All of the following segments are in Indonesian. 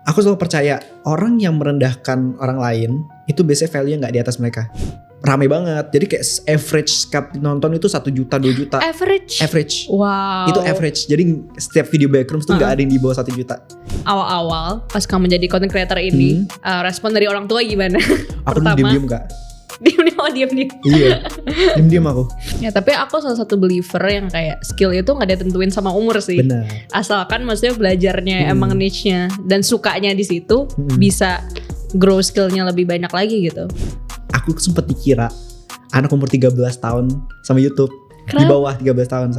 Aku selalu percaya orang yang merendahkan orang lain itu biasanya value nggak di atas mereka. Ramai banget. Jadi kayak average nonton itu 1 juta 2 juta. Average. Wow. Itu average. Jadi setiap video backrooms tuh nggak ada yang di bawah 1 juta. Awal-awal pas kamu jadi content creator ini, respon dari orang tua gimana? Aku dulu diem-diem Kak. Diam-diam. Iya. Diem-diem aku. Ya tapi aku salah satu believer yang kayak skill itu gak ditentuin sama umur sih. Benar. Asalkan maksudnya belajarnya emang niche-nya dan sukanya di situ, bisa grow skillnya lebih banyak lagi gitu. Aku sempet dikira anak umur 13 tahun sama YouTube. Kenapa? Di bawah 13 tahun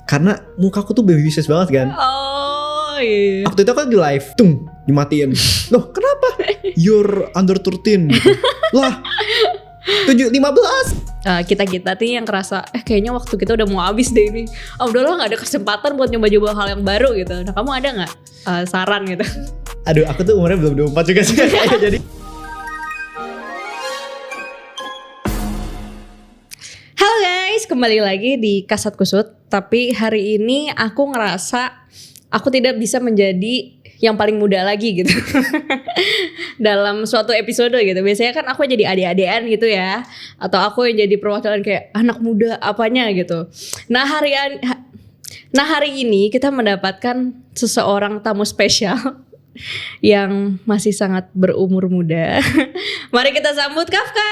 karena mukaku tuh baby face banget kan. Oh iya. Waktu itu aku di live, dimatiin. Loh kenapa? You're under 13 gitu. Lah 15. Kita-kita nih yang kerasa kayaknya waktu kita udah mau habis deh ini. Udahlah gak ada kesempatan buat nyoba-nyoba hal yang baru gitu. Nah kamu ada gak saran gitu? Aduh aku tuh umurnya belum 24 juga sih kayaknya jadi. Halo guys, kembali lagi di Kasat Kusut. Tapi hari ini aku ngerasa aku tidak bisa menjadi yang paling muda lagi gitu dalam suatu episode gitu. Biasanya kan aku jadi adik-adikan gitu ya, atau aku yang jadi perwakilan kayak anak muda apanya gitu. Nah hari ini kita mendapatkan seseorang tamu spesial yang masih sangat berumur muda. Mari kita sambut Kafka.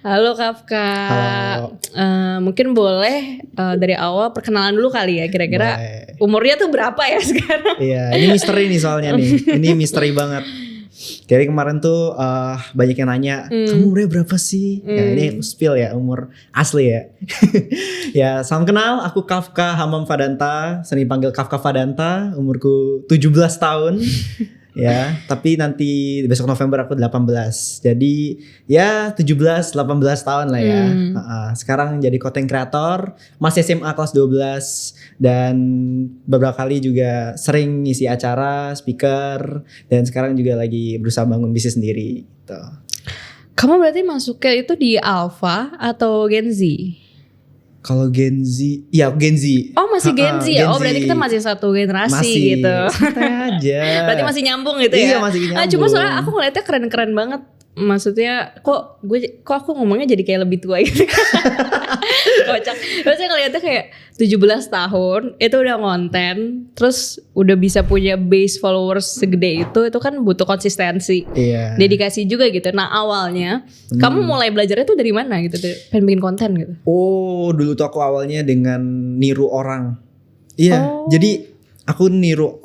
Halo Kafka. Halo. Mungkin boleh dari awal perkenalan dulu kali ya. Kira-kira umurnya tuh berapa ya sekarang? Iya, ini misteri nih soalnya nih. Ini misteri banget. Jadi kemarin tuh banyak yang nanya, kamu umurnya berapa sih? Ya, ini spill ya, umur asli ya. Ya, salam kenal, aku Kafka Hamam Fadanta, sering panggil Kafka Fadanta, umurku 17 tahun. Ya, tapi nanti besok November aku 18. Jadi ya 17-18 tahun lah ya. Sekarang jadi content creator, masih SMA kelas 12 dan beberapa kali juga sering ngisi acara, speaker, dan sekarang juga lagi berusaha bangun bisnis sendiri gitu. Kamu berarti masuknya itu di Alpha atau Gen Z? Kalau Gen Z, ya Gen Z. Oh masih Gen Z ya? Oh berarti kita masih satu generasi masih, gitu. Santai aja. Berarti masih nyambung gitu ya? Iya masih nyambung. Cuma soalnya aku ngeliatnya keren-keren banget. Maksudnya kok aku ngomongnya jadi kayak lebih tua gitu. Kocak. Maksudnya ngeliatnya kayak 17 tahun itu udah konten, terus udah bisa punya base followers segede itu kan butuh konsistensi. Iya. Dedikasi juga gitu. Nah awalnya kamu mulai belajarnya tuh dari mana gitu? Pengen bikin konten gitu? Oh dulu tuh aku awalnya dengan niru orang. Iya. Jadi aku niru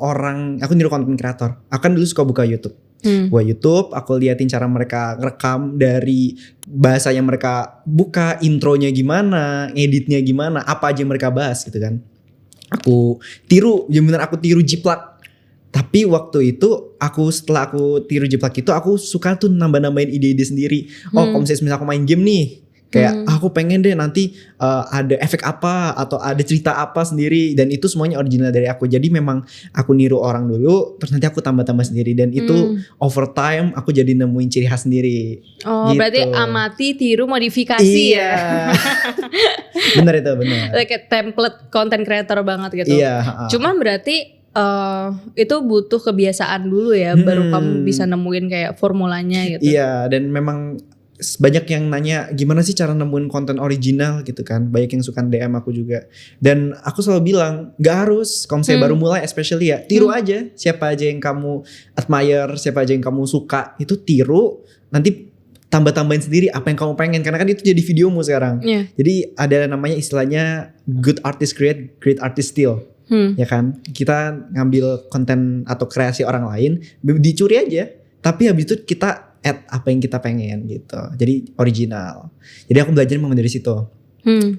content creator. Aku kan dulu suka buka YouTube. Buat YouTube, aku liatin cara mereka ngerekam dari bahasa yang mereka buka, intronya gimana, editnya gimana, apa aja yang mereka bahas gitu kan. Aku tiru, bener aku tiru jiplak. Tapi waktu itu setelah aku tiru jiplak itu aku suka tuh nambah-nambahin ide-ide sendiri. Oh kalau misalnya aku main game nih, kayak aku pengen deh nanti ada efek apa atau ada cerita apa sendiri, dan itu semuanya original dari aku. Jadi memang aku niru orang dulu, terus nanti aku tambah-tambah sendiri, dan itu over time aku jadi nemuin ciri khas sendiri. Oh gitu. Berarti amati, tiru, modifikasi ya. Bener itu bener. Kayak template content creator banget gitu. Iya. Cuma berarti itu butuh kebiasaan dulu ya, baru kamu bisa nemuin kayak formulanya gitu. Iya, dan memang banyak yang nanya gimana sih cara nemuin konten original gitu kan. Banyak yang suka DM aku juga. Dan aku selalu bilang gak harus. Kalau saya baru mulai especially ya, tiru aja. Siapa aja yang kamu admire, siapa aja yang kamu suka, itu tiru. Nanti tambah-tambahin sendiri apa yang kamu pengen. Karena kan itu jadi videomu sekarang. Jadi ada namanya istilahnya good artist create, great artist steal. Ya kan, kita ngambil konten atau kreasi orang lain, dicuri aja. Tapi habis itu kita add apa yang kita pengen gitu. Jadi original. Jadi aku belajar memang dari situ.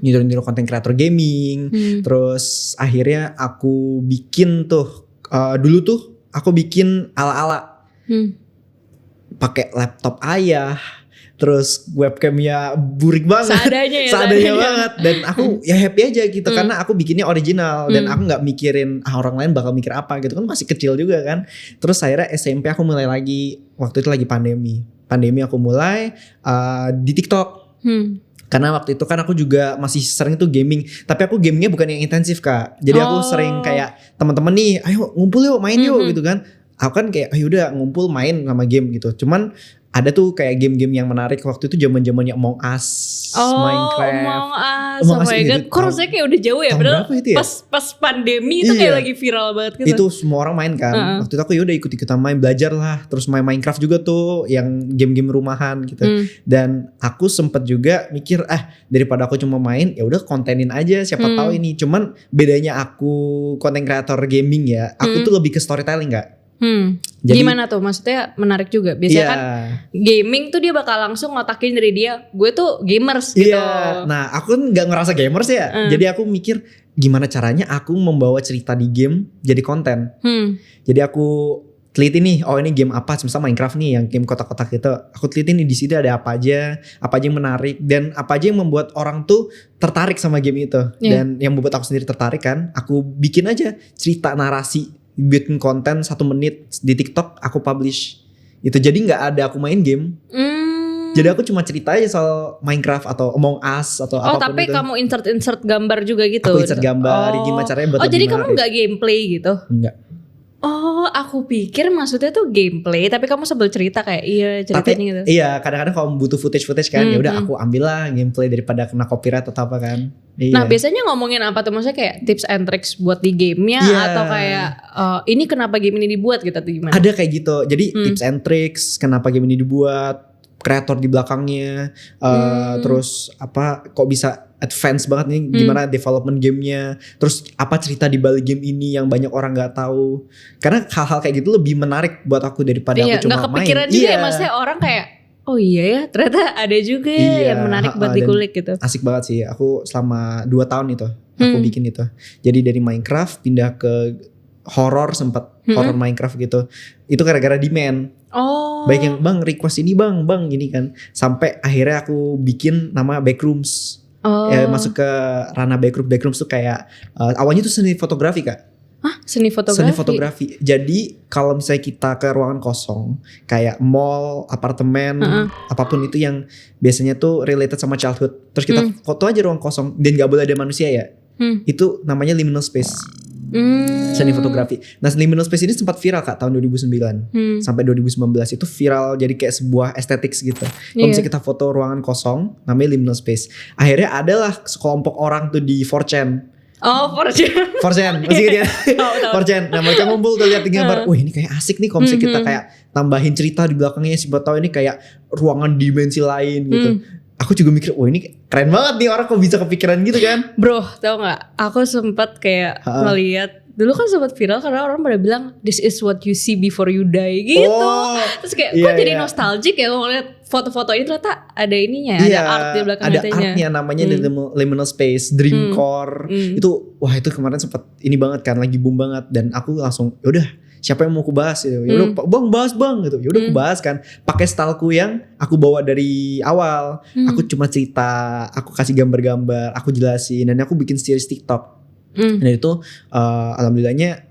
Niru-niru konten kreator gaming. Terus akhirnya aku bikin tuh dulu tuh aku bikin ala-ala. Pakai laptop ayah. Terus webcamnya burik banget. Seadanya banget. Dan aku ya happy aja gitu. Karena aku bikinnya original. Dan aku gak mikirin orang lain bakal mikir apa gitu. Kan masih kecil juga kan. Terus akhirnya SMP aku mulai lagi. Waktu itu lagi pandemi aku mulai di TikTok. Karena waktu itu kan aku juga masih sering tuh gaming, tapi aku gamingnya bukan yang intensif Kak. Jadi aku sering kayak teman-teman nih, ayo ngumpul yuk, main yuk gitu kan. Aku kan kayak ayo udah ngumpul main sama game gitu. Cuman ada tuh kayak game-game yang menarik waktu itu zaman-zamannya Among Us, Minecraft. Among Us, oh my god. Kok rasanya kayak udah jauh ya, padahal ya? pas pandemi itu kayak lagi viral banget gitu. Itu semua orang main kan. Waktu itu aku udah ikut-ikutan main, belajar lah. Terus main Minecraft juga tuh, yang game-game rumahan gitu. Dan aku sempet juga mikir, daripada aku cuma main, ya udah kontenin aja. Siapa tahu ini. Cuman bedanya aku konten kreator gaming ya, aku tuh lebih ke storytelling Kak. Jadi, gimana tuh? Maksudnya menarik juga. Biasanya kan gaming tuh dia bakal langsung ngotakin dari dia, gue tuh gamers gitu. Nah aku kan gak ngerasa gamers ya. Jadi aku mikir gimana caranya aku membawa cerita di game jadi konten. Jadi aku teliti nih, oh ini game apa, misalnya Minecraft nih yang game kotak-kotak gitu. Aku teliti nih di sini ada apa aja yang menarik dan apa aja yang membuat orang tuh tertarik sama game itu. Dan yang membuat aku sendiri tertarik kan, aku bikin aja cerita narasi, bikin konten 1 menit di TikTok, aku publish. Itu jadi nggak ada aku main game. Jadi aku cuma cerita aja soal Minecraft atau Among Us atau apapun tapi itu. kamu insert gambar juga gitu. Aku insert gambar, gimana caranya buat jadi menarik. Kamu nggak gameplay gitu? Enggak. Oh, aku pikir maksudnya tuh gameplay, tapi kamu sambil cerita kayak ceritain gitu. Iya, kadang-kadang kalau butuh footage kan, ya udah aku ambil lah gameplay daripada kena copyright atau apa kan. Iya. Nah, biasanya ngomongin apa tuh? Maksudnya kayak tips and tricks buat di gamenya atau kayak ini kenapa game ini dibuat gitu atau gimana? Ada kayak gitu. Jadi tips and tricks kenapa game ini dibuat, kreator di belakangnya, terus apa kok bisa advance banget nih, gimana development gamenya, terus apa cerita di balik game ini yang banyak orang nggak tahu. Karena hal-hal kayak gitu lebih menarik buat aku daripada aku cuma main. Nggak kepikiran juga ya, maksudnya orang kayak oh iya ya ternyata ada juga yang menarik buat dikulik gitu. Asik banget sih, aku selama 2 tahun itu aku bikin itu. Jadi dari Minecraft pindah ke horror, sempat horror Minecraft gitu. Itu gara-gara demand. Baik yang bang request ini bang gini kan. Sampai akhirnya aku bikin nama Backrooms. Masuk ke ranah Backrooms tuh kayak awalnya tuh seni fotografi Kak. Seni fotografi? Seni fotografi. Jadi kalau misalnya kita ke ruangan kosong, kayak mall, apartemen, apapun itu yang biasanya tuh related sama childhood, terus kita foto aja ruang kosong dan gak boleh ada manusia ya, itu namanya liminal space. Seni fotografi. Nah, liminal space ini sempat viral Kak tahun 2009 sampai 2019 itu viral jadi kayak sebuah aesthetics gitu. Kalau misalnya kita foto ruangan kosong namanya liminal space. Akhirnya adalah sekelompok orang tuh di 4chan. 4chan masih gitu ya. 4chan. Nah, mereka ngumpul tuh lihat gambar. Wah, ini kayak asik nih kalau misalnya kita kayak tambahin cerita di belakangnya, siapa tahu ini kayak ruangan dimensi lain gitu. Aku juga mikir, wah ini keren banget nih orang kok bisa kepikiran gitu kan. Bro, tau gak? Aku sempat kayak ngeliat, dulu kan sempat viral karena orang pada bilang this is what you see before you die gitu. Terus kayak kok jadi nostalgic ya ngeliat foto-foto ini ternyata ada ininya, ada art di belakang ada artnya namanya liminal space, dream core. Itu wah itu kemarin sempat ini banget kan, lagi boom banget dan aku langsung yaudah siapa yang mau aku bahas gitu. Yaudah bang bahas bang gitu. Yaudah aku bahas kan. Pakai styleku yang aku bawa dari awal. Aku cuma cerita, aku kasih gambar-gambar, aku jelasin dan aku bikin series TikTok. Dan itu alhamdulillahnya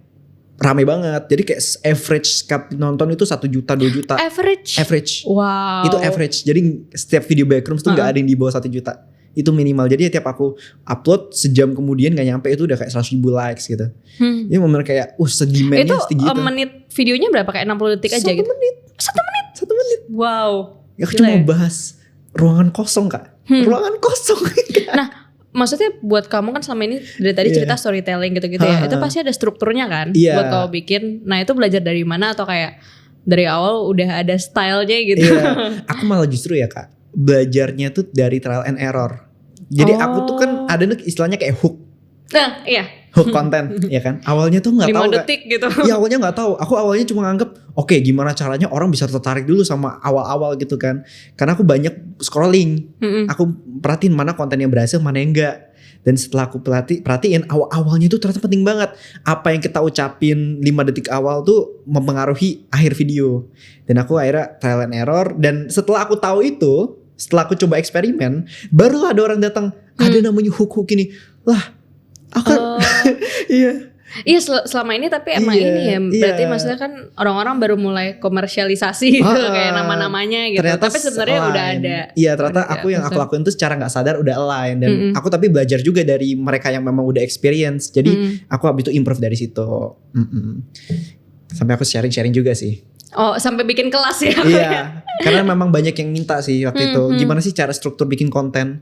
rame banget. Jadi kayak average nonton itu 1 juta 2 juta. Average. Wow. Itu average. Jadi setiap video Backrooms tuh gak ada yang di bawah 1 juta. Itu minimal. Jadi tiap aku upload sejam kemudian gak nyampe itu udah kayak 100.000 likes gitu. Ini bener kayak sedeminya segitu. Itu menit videonya berapa? Kayak 60 detik aja gitu? 1 menit? Wow. Ya aku cuma bahas ruangan kosong Kak. Ruangan kosong. Nah maksudnya buat kamu kan selama ini dari tadi cerita storytelling gitu-gitu ya. Itu pasti ada strukturnya kan buat kamu bikin. Nah itu belajar dari mana atau kayak dari awal udah ada stylenya gitu? Aku malah justru ya Kak, belajarnya tuh dari trial and error. Jadi aku tuh kan ada istilahnya kayak hook. Nah iya. Hook konten ya kan. Awalnya tuh gak tahu 5 detik gitu. Iya awalnya gak tahu. Aku awalnya cuma nganggep oke, gimana caranya orang bisa tertarik dulu sama awal-awal gitu kan. Karena aku banyak scrolling. Aku perhatiin mana konten yang berhasil, mana yang enggak. Dan setelah aku perhatiin awal-awalnya itu ternyata penting banget. Apa yang kita ucapin 5 detik awal tuh mempengaruhi akhir video. Dan aku akhirnya trial and error. Dan setelah aku tahu itu, setelah aku coba eksperimen, barulah ada orang datang, ada namanya hook-hook ini. Lah, aku iya. Iya selama ini tapi emang Iya, ini ya berarti iya. maksudnya kan orang-orang baru mulai komersialisasi gitu kayak nama-namanya gitu. Ternyata Tapi sebenarnya udah align. ada. Iya, ternyata udah aku yang aku ada. lakuin tuh secara nggak sadar udah align dan Mm-mm. aku tapi belajar juga dari mereka yang memang udah experience. Jadi aku habis itu improve dari situ. Sampai aku sharing-sharing juga sih. Oh sampai bikin kelas ya. Iya, karena memang banyak yang minta sih waktu itu. Gimana sih cara struktur bikin konten?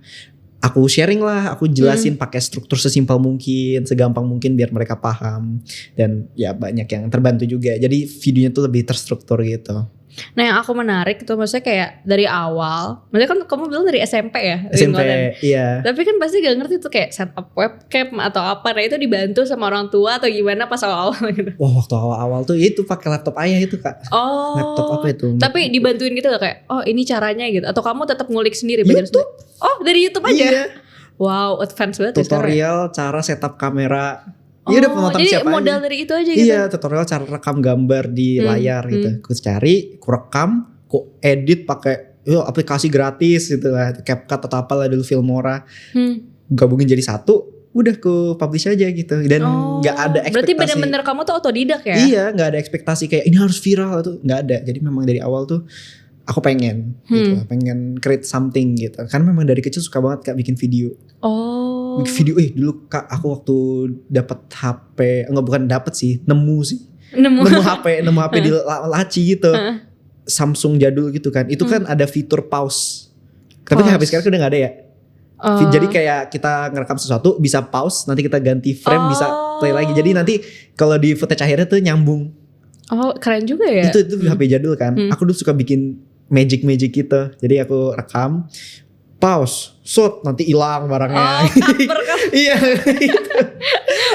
Aku sharing lah, aku jelasin pakai struktur sesimpel mungkin, segampang mungkin biar mereka paham. Dan ya banyak yang terbantu juga. Jadi videonya tuh lebih terstruktur gitu. Nah yang aku menarik itu maksudnya kayak dari awal, maksudnya kan kamu bilang dari SMP ya? bikin SMP, konten. iya. Tapi kan pasti gak ngerti tuh kayak setup webcam atau apa. Nah itu dibantu sama orang tua atau gimana pas awal-awal gitu? Wah, waktu awal-awal tuh itu pakai laptop ayah itu kak. Oh. Laptop apa itu? Tapi dibantuin gitu gak kayak, oh ini caranya gitu? Atau kamu tetap ngulik sendiri? belajar YouTube. sendiri? Oh dari YouTube aja? Iya. Wow advance banget ya sekarang ya? Tutorial cara setup kamera. Iya udah penonton jadi siapa modal aja. dari itu aja gitu? Iya, tutorial cara rekam gambar di layar gitu. Aku cari, aku rekam, aku edit pakai aplikasi gratis gitu lah, CapCut atau apalah dulu Filmora. Gabungin jadi satu, udah ku publish aja gitu. Dan nggak ada ekspektasi. Berarti bener-bener kamu tuh otodidak ya? Iya, nggak ada ekspektasi kayak ini harus viral itu, nggak ada. Jadi memang dari awal tuh aku pengen gitu, pengen create something gitu. Karena memang dari kecil suka banget kak bikin video. Oh. Bikin video, dulu kak aku waktu dapat HP, enggak bukan dapat sih, nemu HP di laci gitu. Samsung jadul gitu kan. Itu kan ada fitur pause. Tapi kan HP sekarang udah nggak ada ya. Jadi kayak kita ngerekam sesuatu bisa pause, nanti kita ganti frame bisa play lagi. Jadi nanti kalau di footage akhirnya tuh nyambung. Oh keren juga ya. Itu HP jadul kan. Aku dulu suka bikin magic gitu. Jadi aku rekam, pause, shoot, nanti hilang barangnya. Iya.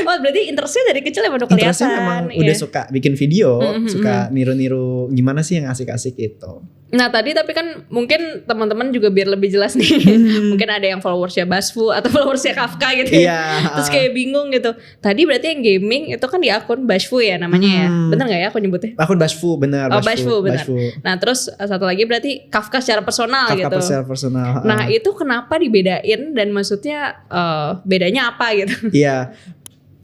Oh berarti interestnya dari kecil emang udah kelihatan. Interestnya memang udah suka bikin video, suka niru-niru gimana sih yang asik-asik gitu. Nah tadi tapi kan mungkin teman-teman juga biar lebih jelas nih. Mungkin ada yang followersnya Basfu atau followersnya Kafka gitu ya. Terus kayak bingung gitu. Tadi berarti yang gaming itu kan di akun Basfu ya namanya ya. Bener gak ya aku nyebutnya? Akun Basfu bener. Oh Basfu bener. Nah terus satu lagi berarti Kafka secara personal Kafka gitu. secara personal. Nah itu kenapa dibedain dan maksudnya bedanya apa gitu? Iya.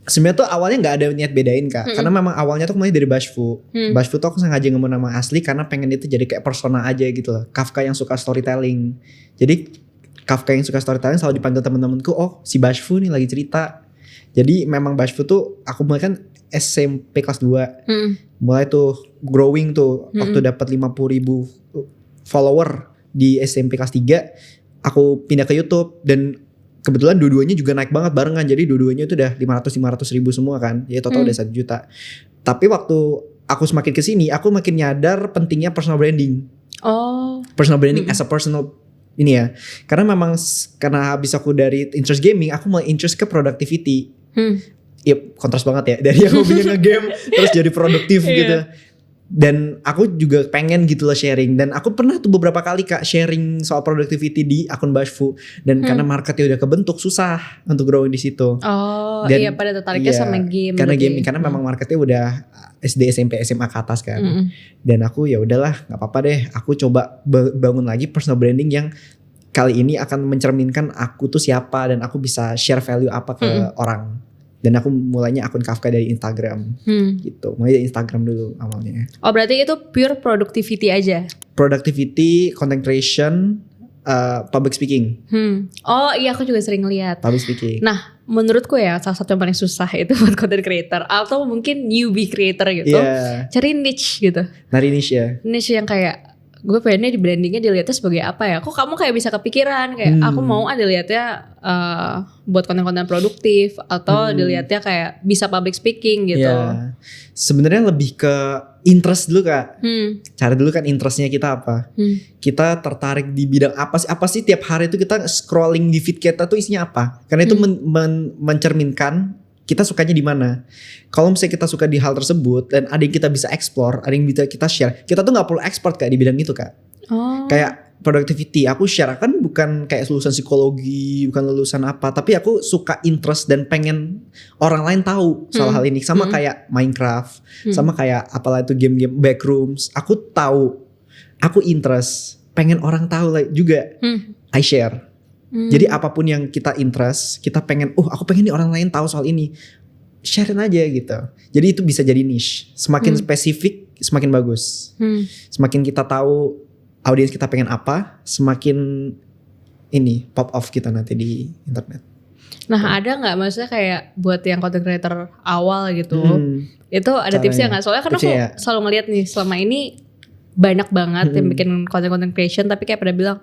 Sebenarnya tuh awalnya nggak ada niat bedain kak, karena memang awalnya tuh mulai dari Basfu. Basfu tuh aku sengaja ngemon nama asli karena pengen itu jadi kayak persona aja gitu loh. Kafka yang suka storytelling. Jadi Kafka yang suka storytelling selalu dipanggil temen-temenku, oh si Basfu nih lagi cerita. Jadi memang Basfu tuh aku mulai kan SMP kelas 2. Mulai tuh growing tuh waktu dapat 50.000 follower di SMP kelas 3, aku pindah ke YouTube dan kebetulan dua-duanya juga naik banget barengan. Jadi dua-duanya itu udah 500 ribu semua kan. Ya total udah 1 juta. Tapi waktu aku semakin kesini, aku makin nyadar pentingnya personal branding. Personal branding as a personal ini ya. Karena memang karena habis aku dari interest gaming, aku mulai interest ke productivity. Ya kontras banget ya. Dari yang hobinya nge-game terus jadi produktif gitu. Dan aku juga pengen gitu loh sharing. Dan aku pernah tuh beberapa kali kak sharing soal productivity di akun Basfu. Dan karena marketnya udah kebentuk susah untuk growing di situ. Dan, iya pada tertariknya sama game. Karena gaming, karena memang marketnya udah SD, SMP, SMA ke atas kan. Dan aku ya udahlah nggak apa-apa deh. Aku coba bangun lagi personal branding yang kali ini akan mencerminkan aku tuh siapa. Dan aku bisa share value apa ke orang. Dan aku mulainya akun Kafka dari Instagram gitu. Mulai dari Instagram dulu awalnya. Oh berarti itu pure productivity aja? Productivity, content creation, public speaking. Oh iya aku juga sering lihat. Public speaking. Nah menurutku ya salah satu yang paling susah itu buat content creator. Atau mungkin newbie creator gitu. Cari niche gitu. Nari niche ya. Niche yang kayak gue pengennya di brandingnya dilihatnya sebagai apa ya? Kok kamu kayak bisa kepikiran kayak aku mau dilihatnya buat konten-konten produktif atau dilihatnya kayak bisa public speaking gitu. Ya. Sebenarnya lebih ke interest dulu kak. Cari dulu kan interestnya kita apa. Kita tertarik di bidang apa sih? Apa sih tiap hari itu kita scrolling di feed kita tuh isinya apa? Karena itu mencerminkan kita sukanya di mana. Kalau misalnya kita suka di hal tersebut dan ada yang kita bisa explore, ada yang bisa kita share, kita tuh nggak perlu expert kak di bidang itu kak. Kayak productivity, aku share kan bukan kayak lulusan psikologi, bukan lulusan apa, tapi aku suka interest dan pengen orang lain tahu soal hal ini. Sama kayak Minecraft, sama kayak apalah itu game-game Backrooms. Aku tahu, aku interest, pengen orang tahu juga. I share. Jadi apapun yang kita interest, kita pengen, aku pengen nih orang lain tahu soal ini. sharein aja gitu. Jadi itu bisa jadi niche. Semakin spesifik, semakin bagus. Semakin kita tahu audiens kita pengen apa, semakin ini pop off kita nanti di internet. Nah ada nggak maksudnya kayak buat yang content creator awal gitu, itu ada tipsnya nggak? Soalnya kan aku selalu ngeliat nih selama ini banyak banget yang bikin content creation, tapi kayak pada bilang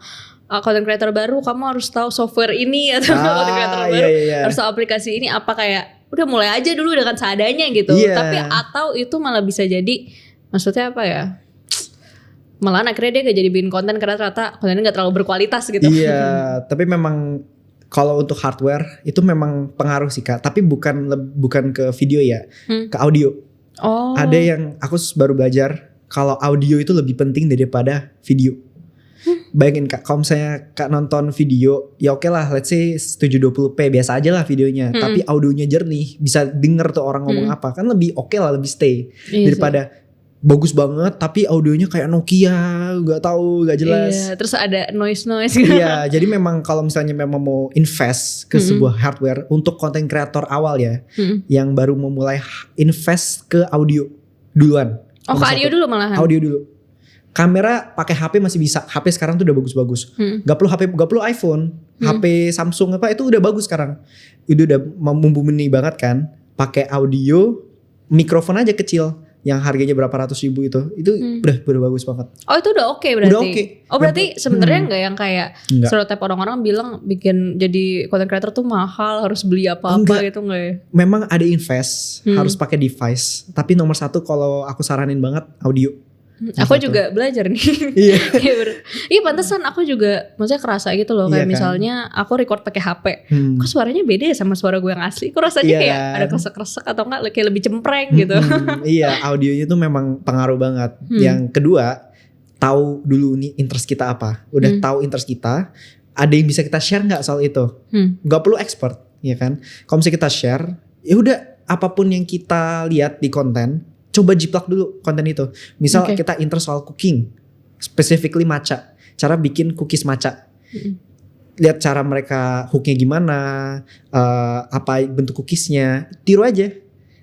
content creator baru kamu harus tahu software ini atau content creator baru harus tahu aplikasi ini apa, kayak udah mulai aja dulu dengan seadanya gitu. Tapi atau itu malah bisa jadi maksudnya apa ya? Malah akhirnya dia gak jadi bikin konten karena ternyata kontennya gak terlalu berkualitas gitu. Iya, tapi memang kalau untuk hardware itu memang pengaruh sih Kak. Tapi bukan ke video ya, ke audio. Ada yang aku baru belajar kalau audio itu lebih penting daripada video. Bayangin Kak, kalau misalnya Kak nonton video, ya oke lah, let's say 720p biasa aja lah videonya, tapi audionya jernih, bisa denger tuh orang ngomong apa, kan lebih oke lah, lebih stay daripada bagus banget tapi audionya kayak Nokia, nggak tahu, nggak jelas. Iya, terus ada noise. Iya, jadi memang kalau misalnya memang mau invest ke sebuah hardware untuk content creator awal ya, yang baru mau mulai invest ke audio duluan. Ke audio dulu malahan. Audio dulu. Kamera pakai HP masih bisa. HP sekarang tuh udah bagus-bagus. Gak perlu iPhone, HP Samsung apa itu udah bagus sekarang. Itu udah mumpuni banget kan. Pakai audio, mikrofon aja kecil yang harganya berapa ratus ribu itu udah bagus banget. Itu udah oke berarti. Udah oke. Berarti sebenarnya nggak yang kayak stereotip orang-orang bilang bikin jadi content creator tuh mahal, harus beli apa-apa gitu nggak ya? Memang ada invest, harus pakai device. Tapi nomor satu kalau aku saranin banget audio. Aku juga belajar nih. Iya pantesan aku juga maksudnya kerasa gitu loh, kayak misalnya aku record pakai HP, kok suaranya beda ya sama suara gue yang asli. Kok rasanya kayak ada kresek-kresek atau enggak kayak lebih cempreng gitu. Iya, audionya tuh memang pengaruh banget. Yang kedua, tahu dulu nih interest kita apa. Udah tahu interest kita, ada yang bisa kita share nggak soal itu? Gak perlu expert, ya kan? Kalau misalnya kita share, ya udah apapun yang kita lihat di konten, coba jiplak dulu konten itu. Misal kita interest soal cooking, specifically matcha, cara bikin cookies matcha. Lihat cara mereka hooknya gimana, apa bentuk cookiesnya, tiru aja.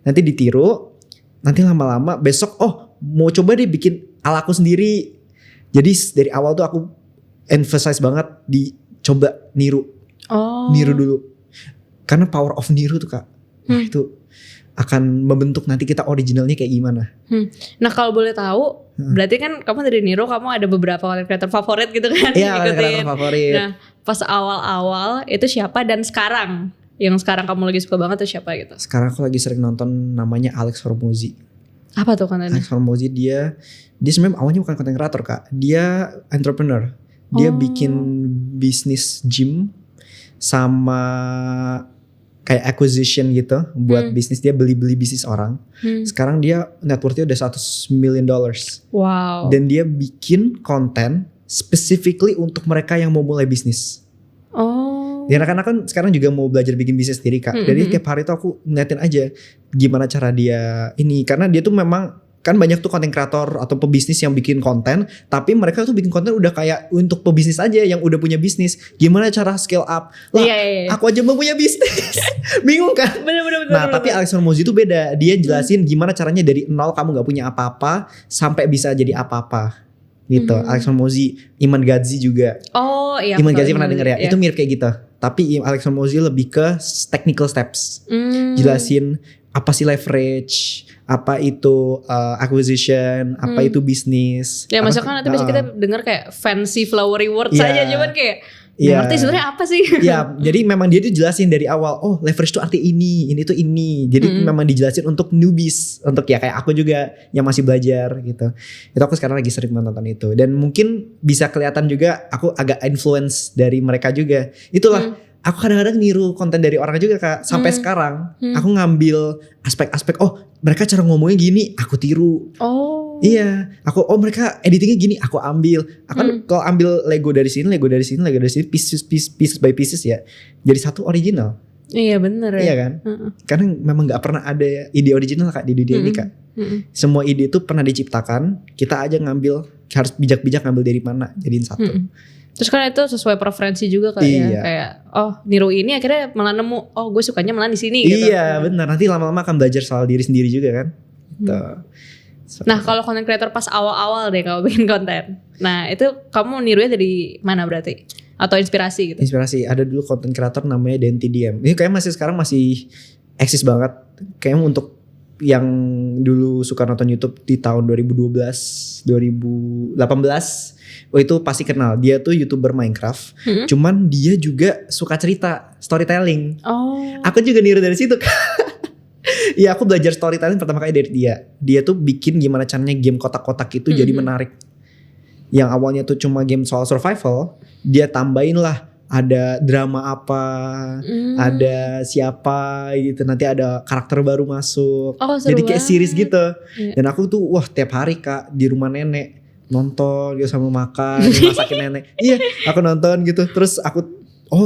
Nanti ditiru, nanti lama-lama besok mau coba deh bikin ala aku sendiri. Jadi dari awal tuh aku emphasize banget di coba niru. Niru dulu. Karena power of niru tuh Kak. Wah itu akan membentuk nanti kita originalnya kayak gimana. Nah kalau boleh tahu, berarti kan kamu dari Niro, kamu ada beberapa content creator favorit gitu kan? Iya, content creator favorit. Nah pas awal-awal itu siapa, dan sekarang yang sekarang kamu lagi suka banget tuh siapa gitu? Sekarang aku lagi sering nonton namanya Alex Hormozi. Apa tuh kontennya? Alex Hormozi dia sebenarnya awalnya bukan content creator Kak, dia entrepreneur. Dia bikin bisnis gym sama kayak acquisition gitu buat bisnis, dia beli bisnis orang. Sekarang dia net worth-nya udah $100 million. Wow. Dan dia bikin konten specifically untuk mereka yang mau mulai bisnis. Dia anak-anak kan sekarang juga mau belajar bikin bisnis sendiri Kak. Jadi tiap hari tuh aku ngeliatin aja gimana cara dia ini, karena dia tuh memang kan banyak tuh konten kreator atau pebisnis yang bikin konten, tapi mereka tuh bikin konten udah kayak untuk pebisnis aja yang udah punya bisnis. Gimana cara scale up? Lah, aku aja belum punya bisnis. Bingung kan? Bener. Tapi Alex Hormozi itu beda. Dia jelasin gimana caranya dari nol kamu gak punya apa-apa sampai bisa jadi apa-apa. Gitu. Alex Hormozi, Iman Gadzhi juga. Iya. Iman Gadzhi pernah denger ya? Itu mirip kayak gitu. Tapi Alex Hormozi lebih ke technical steps. Jelasin apa sih leverage, apa itu acquisition, apa itu bisnis. Ya maksudnya kan nanti biasanya kita dengar kayak fancy flowery words aja, cuman kayak ngerti sebenarnya apa sih? Iya, jadi memang dia tuh jelasin dari awal, leverage itu arti ini tuh ini. Jadi memang dijelasin untuk newbies, untuk ya kayak aku juga yang masih belajar gitu. Itu aku sekarang lagi sering menonton itu, dan mungkin bisa kelihatan juga aku agak influence dari mereka juga. Itulah. Aku kadang-kadang niru konten dari orang juga Kak. Sampai sekarang aku ngambil aspek-aspek, mereka cara ngomongnya gini, aku tiru. Iya, aku mereka editingnya gini, aku ambil. Aku kalau ambil Lego dari sini, pieces by pieces ya. Jadi satu original. Iya bener ya. Iya kan? Karena memang gak pernah ada ide original Kak di dunia ini Kak. Semua ide itu pernah diciptakan, kita aja ngambil, harus bijak-bijak ngambil dari mana, jadiin satu. Terus kan itu sesuai preferensi juga kayak Iya. kayak niru ini akhirnya malah nemu gue sukanya malah di sini gitu. Iya benar, nanti lama-lama akan belajar soal diri sendiri juga kan. Tuh. Nah kalau content creator pas awal-awal deh kamu bikin konten. Nah itu kamu nirunya dari mana berarti? Atau inspirasi gitu? Inspirasi, ada dulu content creator namanya Denti DM. Ini kayak sekarang masih eksis banget. Kayaknya untuk yang dulu suka nonton YouTube di tahun 2012, 2018, itu pasti kenal. Dia tuh YouTuber Minecraft. Cuman dia juga suka cerita, storytelling. Aku juga niru dari situ. Iya, aku belajar storytelling pertama kali dari dia. Dia tuh bikin gimana caranya game kotak-kotak itu jadi menarik. Yang awalnya tuh cuma game soal survival, dia tambahin lah ada drama apa, ada siapa gitu, nanti ada karakter baru masuk. Jadi kayak series gitu. Dan aku tuh tiap hari Kak di rumah nenek nonton dia sama makan, masakin nenek. Iya, aku nonton gitu. Terus aku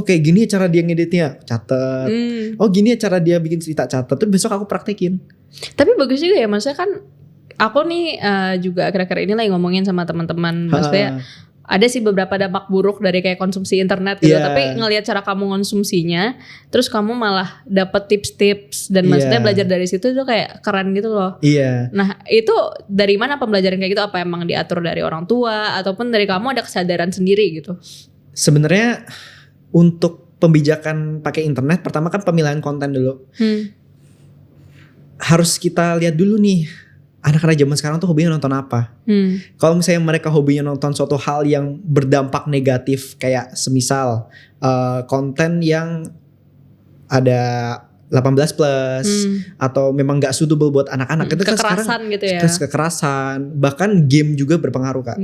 kayak gini ya cara dia ngeditnya, catet. Gini ya cara dia bikin cerita, catet. Terus besok aku praktekin. Tapi bagus juga ya, maksudnya kan aku nih juga akhir-akhir ini lagi ngomongin sama teman-teman, maksudnya ada sih beberapa dampak buruk dari kayak konsumsi internet gitu, tapi ngelihat cara kamu konsumsinya, terus kamu malah dapet tips-tips dan maksudnya belajar dari situ tuh kayak keren gitu loh. Nah itu dari mana pembelajaran kayak gitu? Apa emang diatur dari orang tua ataupun dari kamu ada kesadaran sendiri gitu? Sebenarnya untuk pembijakan pakai internet, pertama kan pemilihan konten dulu. Harus kita lihat dulu nih, anak-anak zaman sekarang tuh hobinya nonton apa. Kalau misalnya mereka hobinya nonton suatu hal yang berdampak negatif, kayak semisal konten yang ada 18 plus atau memang gak suitable buat anak-anak, itu kan kekerasan sekarang gitu ya. Kekerasan, bahkan game juga berpengaruh Kak.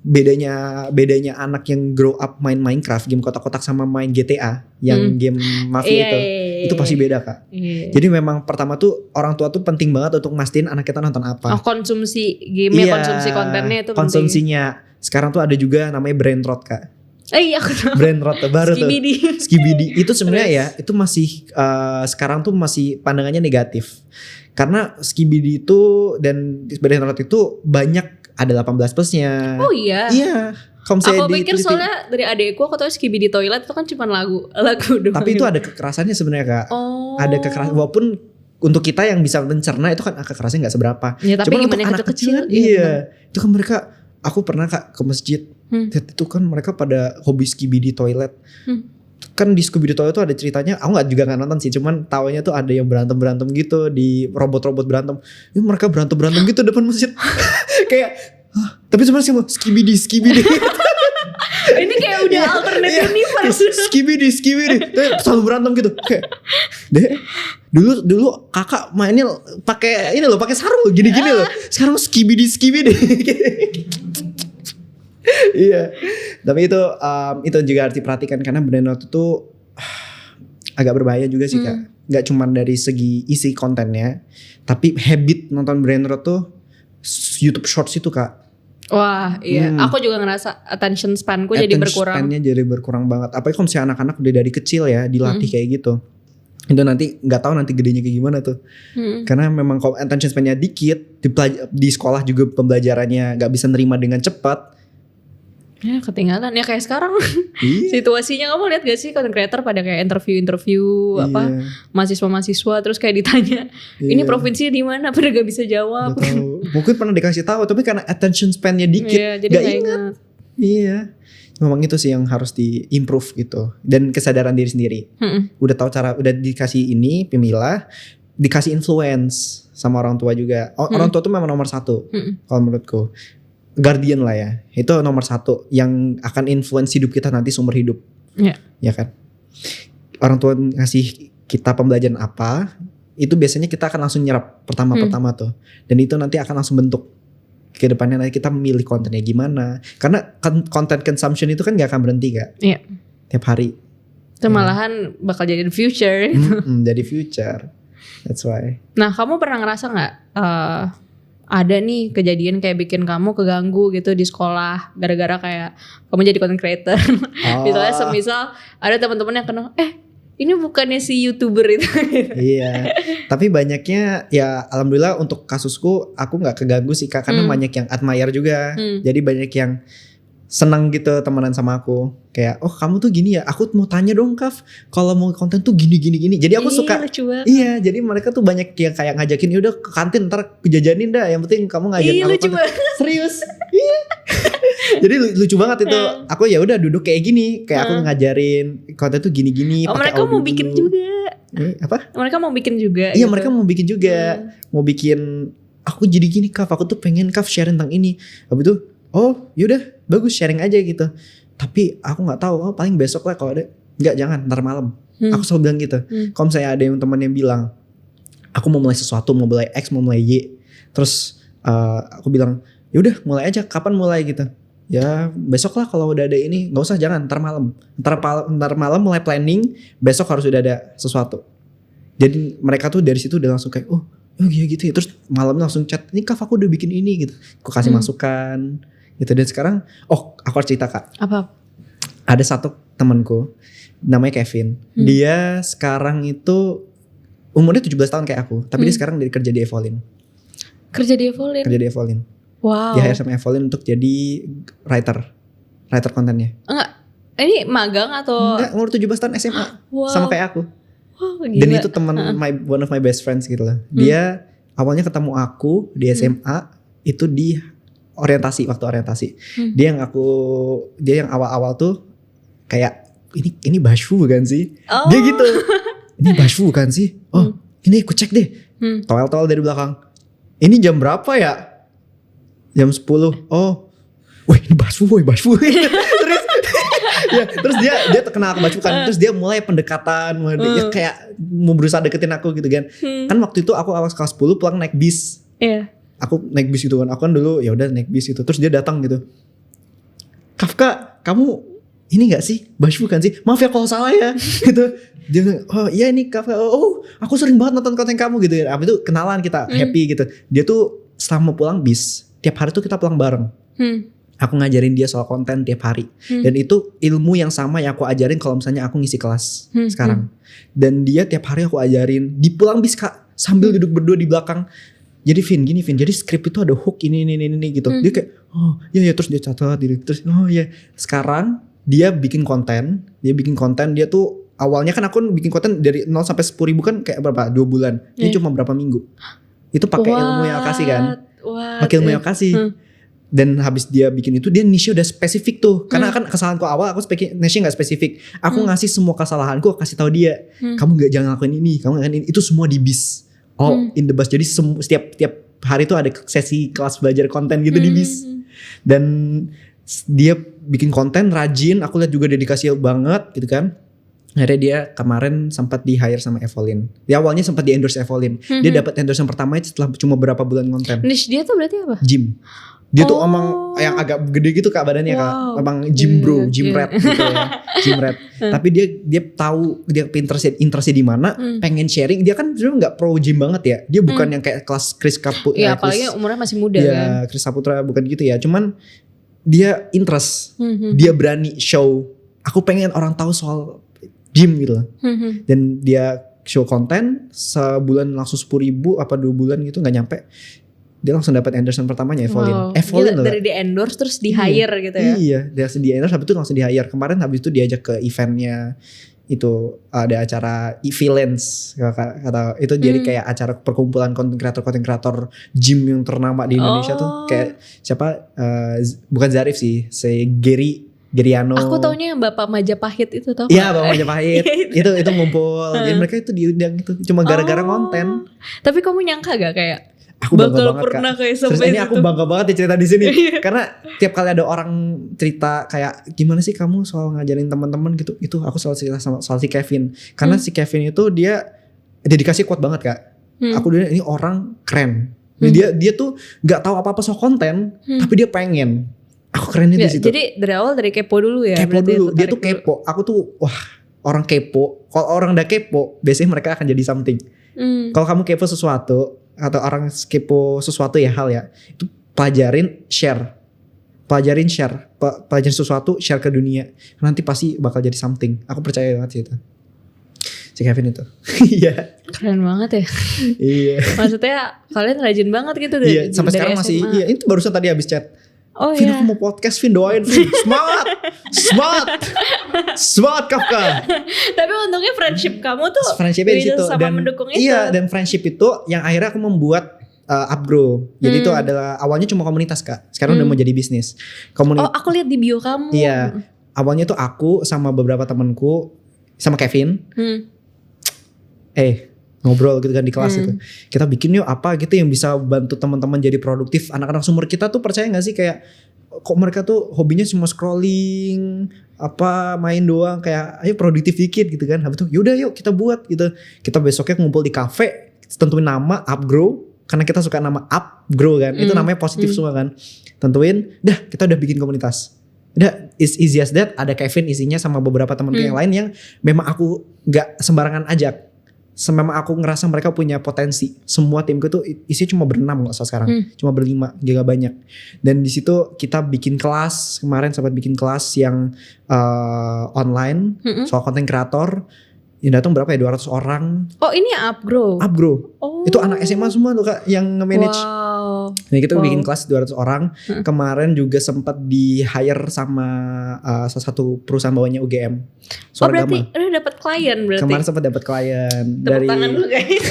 Bedanya anak yang grow up main Minecraft, game kotak-kotak, sama main GTA yang game mafia itu pasti beda Kak. Jadi memang pertama tuh orang tua tuh penting banget untuk mastiin anak kita nonton apa. Konsumsi game-nya, konsumsi kontennya itu konsumsinya penting. Sekarang tuh ada juga namanya brain rot Kak. Iya aku tahu. Brain rot baru tuh. Skibidi itu sebenarnya ya, itu masih sekarang tuh masih pandangannya negatif. Karena Skibidi itu dan brain rot itu banyak ada 18 plusnya. Oh iya. Iya. Aku pikir soalnya dari adekku aku tahu Skibidi Toilet itu kan cuma lagu doang. Tapi itu ada kekerasannya sebenarnya Kak. Ada kekerasan, walaupun untuk kita yang bisa mencerna itu kan kekerasannya nggak seberapa. Ya, tapi cuma untuk anak kecil iya. Itu kan mereka, aku pernah Kak ke masjid. Itu kan mereka pada hobi Skibidi Toilet. Kan di Skibidi Toilet tuh ada ceritanya, aku nggak nonton sih, cuman taunya tuh ada yang berantem gitu di robot-robot berantem. Ya, mereka berantem gitu depan masjid. Kayak tapi sebenarnya mau Skibidi. Ini kayak udah alternate universe. Skibidi. Selalu berantem gitu. Kayak dulu kakak mainnya pakai sarung gini loh. Sekarang Skibidi. Iya. Tapi itu juga harus diperhatikan karena brain rot itu agak berbahaya juga sih Kak. Gak cuma dari segi isi kontennya, tapi habit nonton brain rot tuh YouTube Shorts itu Kak. Wah iya, aku juga ngerasa attention spanku jadi berkurang. Attention spannya jadi berkurang banget. Apalagi kalau misalnya anak-anak udah dari kecil ya dilatih kayak gitu. Itu nanti nggak tahu nanti gedenya kayak gimana tuh. Karena memang kalau attention spannya dikit, di sekolah juga pembelajarannya nggak bisa nerima dengan cepat. Ya ketinggalan ya kayak sekarang. Situasinya kamu lihat gak sih content creator pada kayak interview mahasiswa terus kayak ditanya ini provinsi di mana, pada gak bisa jawab. Mungkin pernah dikasih tahu tapi karena attention span-nya dikit jadi gak ingat. Iya. Memang itu sih yang harus di-improve gitu, dan kesadaran diri sendiri. Udah tahu cara, udah dikasih ini pemilah, dikasih influence sama orang tua juga. Orang tua tuh memang nomor satu kalau menurutku. Guardian lah ya, itu nomor satu yang akan influence hidup kita nanti seumur hidup. Ya kan. Orang tua ngasih kita pembelajaran apa, itu biasanya kita akan langsung nyerap pertama tuh, dan itu nanti akan langsung bentuk ke depannya. Nanti kita memilih kontennya gimana, karena content consumption itu kan gak akan berhenti Kak. Tiap hari itu malahan bakal jadi the future. Jadi future, that's why. Nah kamu pernah ngerasa gak ada nih kejadian kayak bikin kamu keganggu gitu di sekolah gara-gara kayak kamu jadi content creator? Misalnya semisal ada teman-teman yang kenal, ini bukannya si YouTuber itu. Iya. Tapi banyaknya ya alhamdulillah untuk kasusku aku nggak keganggu sih Kak, karena banyak yang admire juga. Jadi banyak yang senang gitu temenan sama aku. Kayak oh kamu tuh gini ya, aku mau tanya dong Kaf, kalau mau konten tuh gini. Jadi aku suka. Lucu banget. Iya, jadi mereka tuh banyak yang kayak ngajakin, ya udah ke kantin ntar aku jajanin dah, yang penting kamu ngajarin aku lucu konten." banget. Serius. Iya. Jadi lucu banget itu. Aku ya udah duduk kayak gini, kayak aku ngajarin konten tuh gini-gini. Oh, pakai mereka mau audio bikin dulu. juga. Apa? Mereka mau bikin juga. Iya gitu. mereka mau bikin juga. Mau bikin aku jadi gini Kaf, aku tuh pengen Kaf sharing tentang ini. Habis itu oh yaudah bagus sharing aja gitu. Tapi aku gak tahu, oh paling besok lah kalau ada. Enggak, jangan, ntar malam. Aku selalu bilang gitu. Kalau misalnya ada yang teman yang bilang aku mau mulai sesuatu, mau mulai X, mau mulai Y, terus aku bilang yaudah mulai aja, kapan mulai gitu. Ya besok lah kalau udah ada ini. Gak usah, jangan, ntar malam. Ntar malam mulai planning, besok harus udah ada sesuatu. Jadi mereka tuh dari situ udah langsung kayak oh iya gitu ya. Terus malamnya langsung chat, ini Kaf aku udah bikin ini gitu. Aku kasih masukan gitu. Dan sekarang aku harus cerita Kak. Apa? Ada satu temanku namanya Kevin. Dia sekarang itu umurnya 17 tahun kayak aku. Tapi dia sekarang kerja di Evolin. Kerja di Evolin? Wow. Dia hire sama Evolin untuk jadi writer kontennya. Enggak, ini magang atau? Enggak, umur 17 tahun SMA. Wow. Sama kayak aku. Wow, gila. Dan itu teman one of my best friends gitu lah. Dia awalnya ketemu aku di SMA itu di waktu orientasi. Dia yang awal-awal tuh kayak ini Bashfu bukan sih? Oh. Dia gitu. Ini Bashfu bukan sih? Oh, ini aku cek deh. Toel dari belakang. Ini jam berapa ya? Jam 10. Oh. Wih, ini Bashfu. terus dia kenal aku Bashfu kan. Terus dia mulai pendekatan, dia kayak mau berusaha deketin aku gitu kan. Kan waktu itu aku awal kelas 10 pulang naik bis. Iya. Aku naik bis gitu kan. Aku kan dulu ya udah naik bis itu. Terus dia datang gitu. Kafka, kamu ini gak sih? Bashfu kan sih? Maaf ya kalau salah ya. Gitu. Dia bilang, oh iya nih Kafka. Oh aku sering banget nonton konten kamu gitu. Abis itu kenalan kita, happy gitu. Dia tuh selama pulang bis, tiap hari tuh kita pulang bareng. Aku ngajarin dia soal konten tiap hari. Dan itu ilmu yang sama yang aku ajarin kalau misalnya aku ngisi kelas sekarang. Dan dia tiap hari aku ajarin di pulang bis Kak. Sambil duduk berdua di belakang. Jadi Vin, jadi skrip itu ada hook ini gitu. Dia kayak oh iya terus dia catat gitu. Terus oh iya. Sekarang dia bikin konten. Dia tuh awalnya kan aku bikin konten dari 0 sampai 10.000 kan kayak berapa? 2 bulan. Dia cuma berapa minggu. Itu pakai ilmu yang aku kasih kan. Pakai ilmu yang aku kasih. Dan habis dia bikin itu dia niche udah spesifik tuh. Karena kan kesalahanku awal aku niche gak spesifik. Aku ngasih semua kesalahanku, aku kasih tahu dia. Kamu jangan lakuin ini, kamu lakuin ini. Itu semua di bis. In the bus. Jadi setiap hari tuh ada sesi kelas belajar konten gitu di bis. Dan dia bikin konten rajin. Aku lihat juga dedikasi banget gitu kan. Akhirnya dia kemarin sempat di hire sama Evolin. Dia awalnya sempat di endorse Evolin. Dia dapat endorse yang pertama itu setelah cuma berapa bulan konten. Niche dia tuh berarti apa? Gym. Dia tuh emang yang agak gede gitu Kak badannya Kak. Emang gym bro, gym rat gitu ya. Gym rat. Tapi dia tahu dia interestnya di mana, pengen sharing. Dia kan sebenarnya enggak pro gym banget ya. Dia bukan yang kayak kelas Chris Caputra. Iya, apalagi umurnya masih muda kan. Iya, Chris Caputra bukan gitu ya. Cuman dia interest. Dia berani show. Aku pengen orang tahu soal gym gitu loh. Dan dia show konten sebulan langsung 10.000 apa 2 bulan gitu nggak nyampe. Dia langsung dapat endorsement pertamanya Evolin. Evolin loh. Dari di endorse terus di hire gitu ya. Iya, dia langsung di endorse habis itu langsung di hire. Kemarin habis itu diajak ke eventnya itu ada acara freelance kata itu jadi kayak acara perkumpulan konten kreator gym yang ternama di Indonesia tuh kayak siapa bukan Zarif sih, Geriano. Aku taunya yang Bapak Majapahit itu tau. Iya, Bapak Majapahit. itu ngumpul. Jadi mereka itu diundang itu cuma gara-gara konten. Tapi kamu nyangka gak kayak aku bangga banget pernah Kak. Kayak Terus ini aku bangga banget ya cerita di sini. Karena tiap kali ada orang cerita kayak gimana sih kamu soal ngajarin teman-teman gitu, itu aku selalu cerita soal si Kevin. Karena si Kevin itu dia dedikasi kuat banget Kak. Aku bilang ini orang keren. Dia tuh nggak tahu apa-apa soal konten, tapi dia pengen. Aku keren di situ. Jadi dari awal dari kepo dulu ya. Kepo dulu. Dia tuh kepo. Aku tuh orang kepo. Kalau orang udah kepo, biasanya mereka akan jadi something. Kalau kamu kepo sesuatu atau orang kepo sesuatu ya hal ya, itu pelajarin share sesuatu, share ke dunia, nanti pasti bakal jadi something. Aku percaya banget sih itu si Kevin itu. Iya. Keren banget ya. Iya. Maksudnya kalian rajin banget gitu iya, sampai sekarang masih. Iya, itu barusan tadi habis chat. Oh Vin iya. aku mau podcast, Vin doain Vin. Semangat Kafka. Tapi untungnya friendship kamu tuh Friendshipnya di situ sama dan mendukung itu. iya, dan friendship itu yang akhirnya aku membuat Upgrow. Jadi itu adalah awalnya cuma komunitas Kak. Sekarang udah mau jadi bisnis. Oh, aku lihat di bio kamu. Iya. Awalnya tuh aku sama beberapa temanku sama Kevin. Ngobrol gitu kan di kelas gitu. Kita bikin yuk apa gitu yang bisa bantu teman-teman jadi produktif. Anak-anak sumur kita tuh percaya gak sih kayak kok mereka tuh hobinya cuma scrolling, main doang, kayak ayo produktif dikit gitu kan. Habis itu yaudah yuk kita buat gitu. Kita besoknya ngumpul di cafe, tentuin nama Upgrow karena kita suka nama Upgrow kan. Itu namanya positif semua kan. Tentuin, kita udah bikin komunitas. Udah, it's easy as that. Ada Kevin isinya sama beberapa temanku yang lain yang memang aku gak sembarangan ajak. Memang aku ngerasa mereka punya potensi. Semua timku tuh isinya cuma berenam nggak usah sekarang, cuma berlima, gak banyak. Dan di situ kita bikin kelas, kemarin sempat bikin kelas yang online soal konten kreator. Yang datang berapa ya, 200 orang. Oh ini Upgrow. Oh. Itu anak SMA semua tuh Kak yang nge-manage. Wow. Nah kita bikin kelas 200 orang. Kemarin juga sempat di hire sama salah satu perusahaan bawahnya UGM. Berarti udah dapat klien berarti. Kemarin sempat dapat klien Tepuk tangan dulu guys.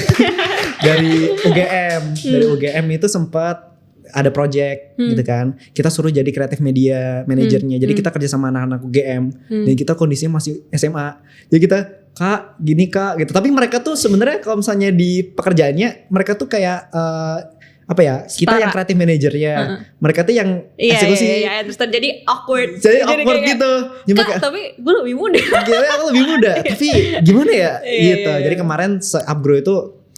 dari UGM. Dari UGM itu sempat ada project gitu kan. Kita suruh jadi kreatif media manajernya. Jadi kita kerja sama anak-anak UGM dan kita kondisinya masih SMA. Jadi kita Kak gini Kak gitu. Tapi mereka tuh sebenarnya kalau misalnya di pekerjaannya mereka tuh kayak kita yang kreatif manajernya. Mereka tuh yang eksekusi. Iya, understand. Jadi awkward. Jadi awkward kayak, gitu. Kak, tapi gue lebih muda. Kayaknya aku lebih muda. Tapi gimana ya? Gitu. Iya. Jadi kemarin Upgrow itu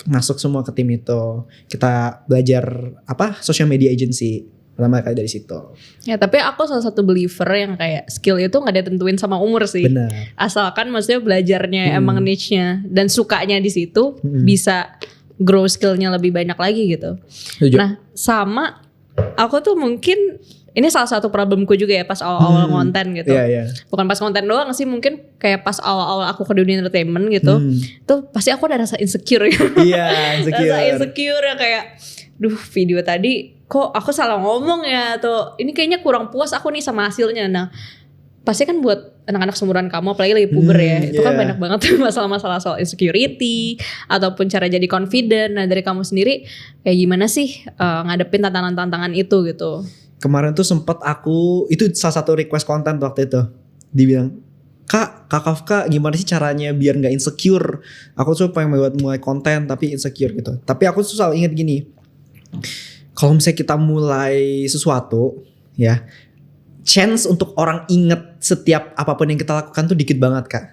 masuk semua ke tim itu. Kita belajar social media agency. Pertama kali dari situ. Ya tapi aku salah satu believer yang kayak skill itu gak ditentuin sama umur sih. Benar. Asalkan maksudnya belajarnya emang niche-nya dan sukanya di situ bisa grow skillnya lebih banyak lagi gitu. Setuju. Nah sama aku tuh mungkin ini salah satu problemku juga ya pas awal-awal konten gitu. Iya. Bukan pas konten doang sih, mungkin kayak pas awal-awal aku ke dunia entertainment gitu. Tuh pasti aku ada rasa insecure gitu. Iya, insecure. Rasa insecure yang kayak duh video tadi kok aku salah ngomong ya, atau ini kayaknya kurang puas aku nih sama hasilnya. Nah pasti kan buat anak-anak seumuran kamu apalagi lagi puber ya, itu kan banyak banget masalah-masalah soal insecurity ataupun cara jadi confident. Nah dari kamu sendiri kayak gimana sih ngadepin tantangan-tantangan itu gitu? Kemarin tuh sempat aku itu salah satu request konten waktu itu, dibilang Kak Kafka gimana sih caranya biar nggak insecure? Aku tuh pengen mulai konten tapi insecure gitu. Tapi aku tuh selalu ingat gini, kalau misalnya kita mulai sesuatu ya, chance untuk orang inget setiap apapun yang kita lakukan tuh dikit banget Kak.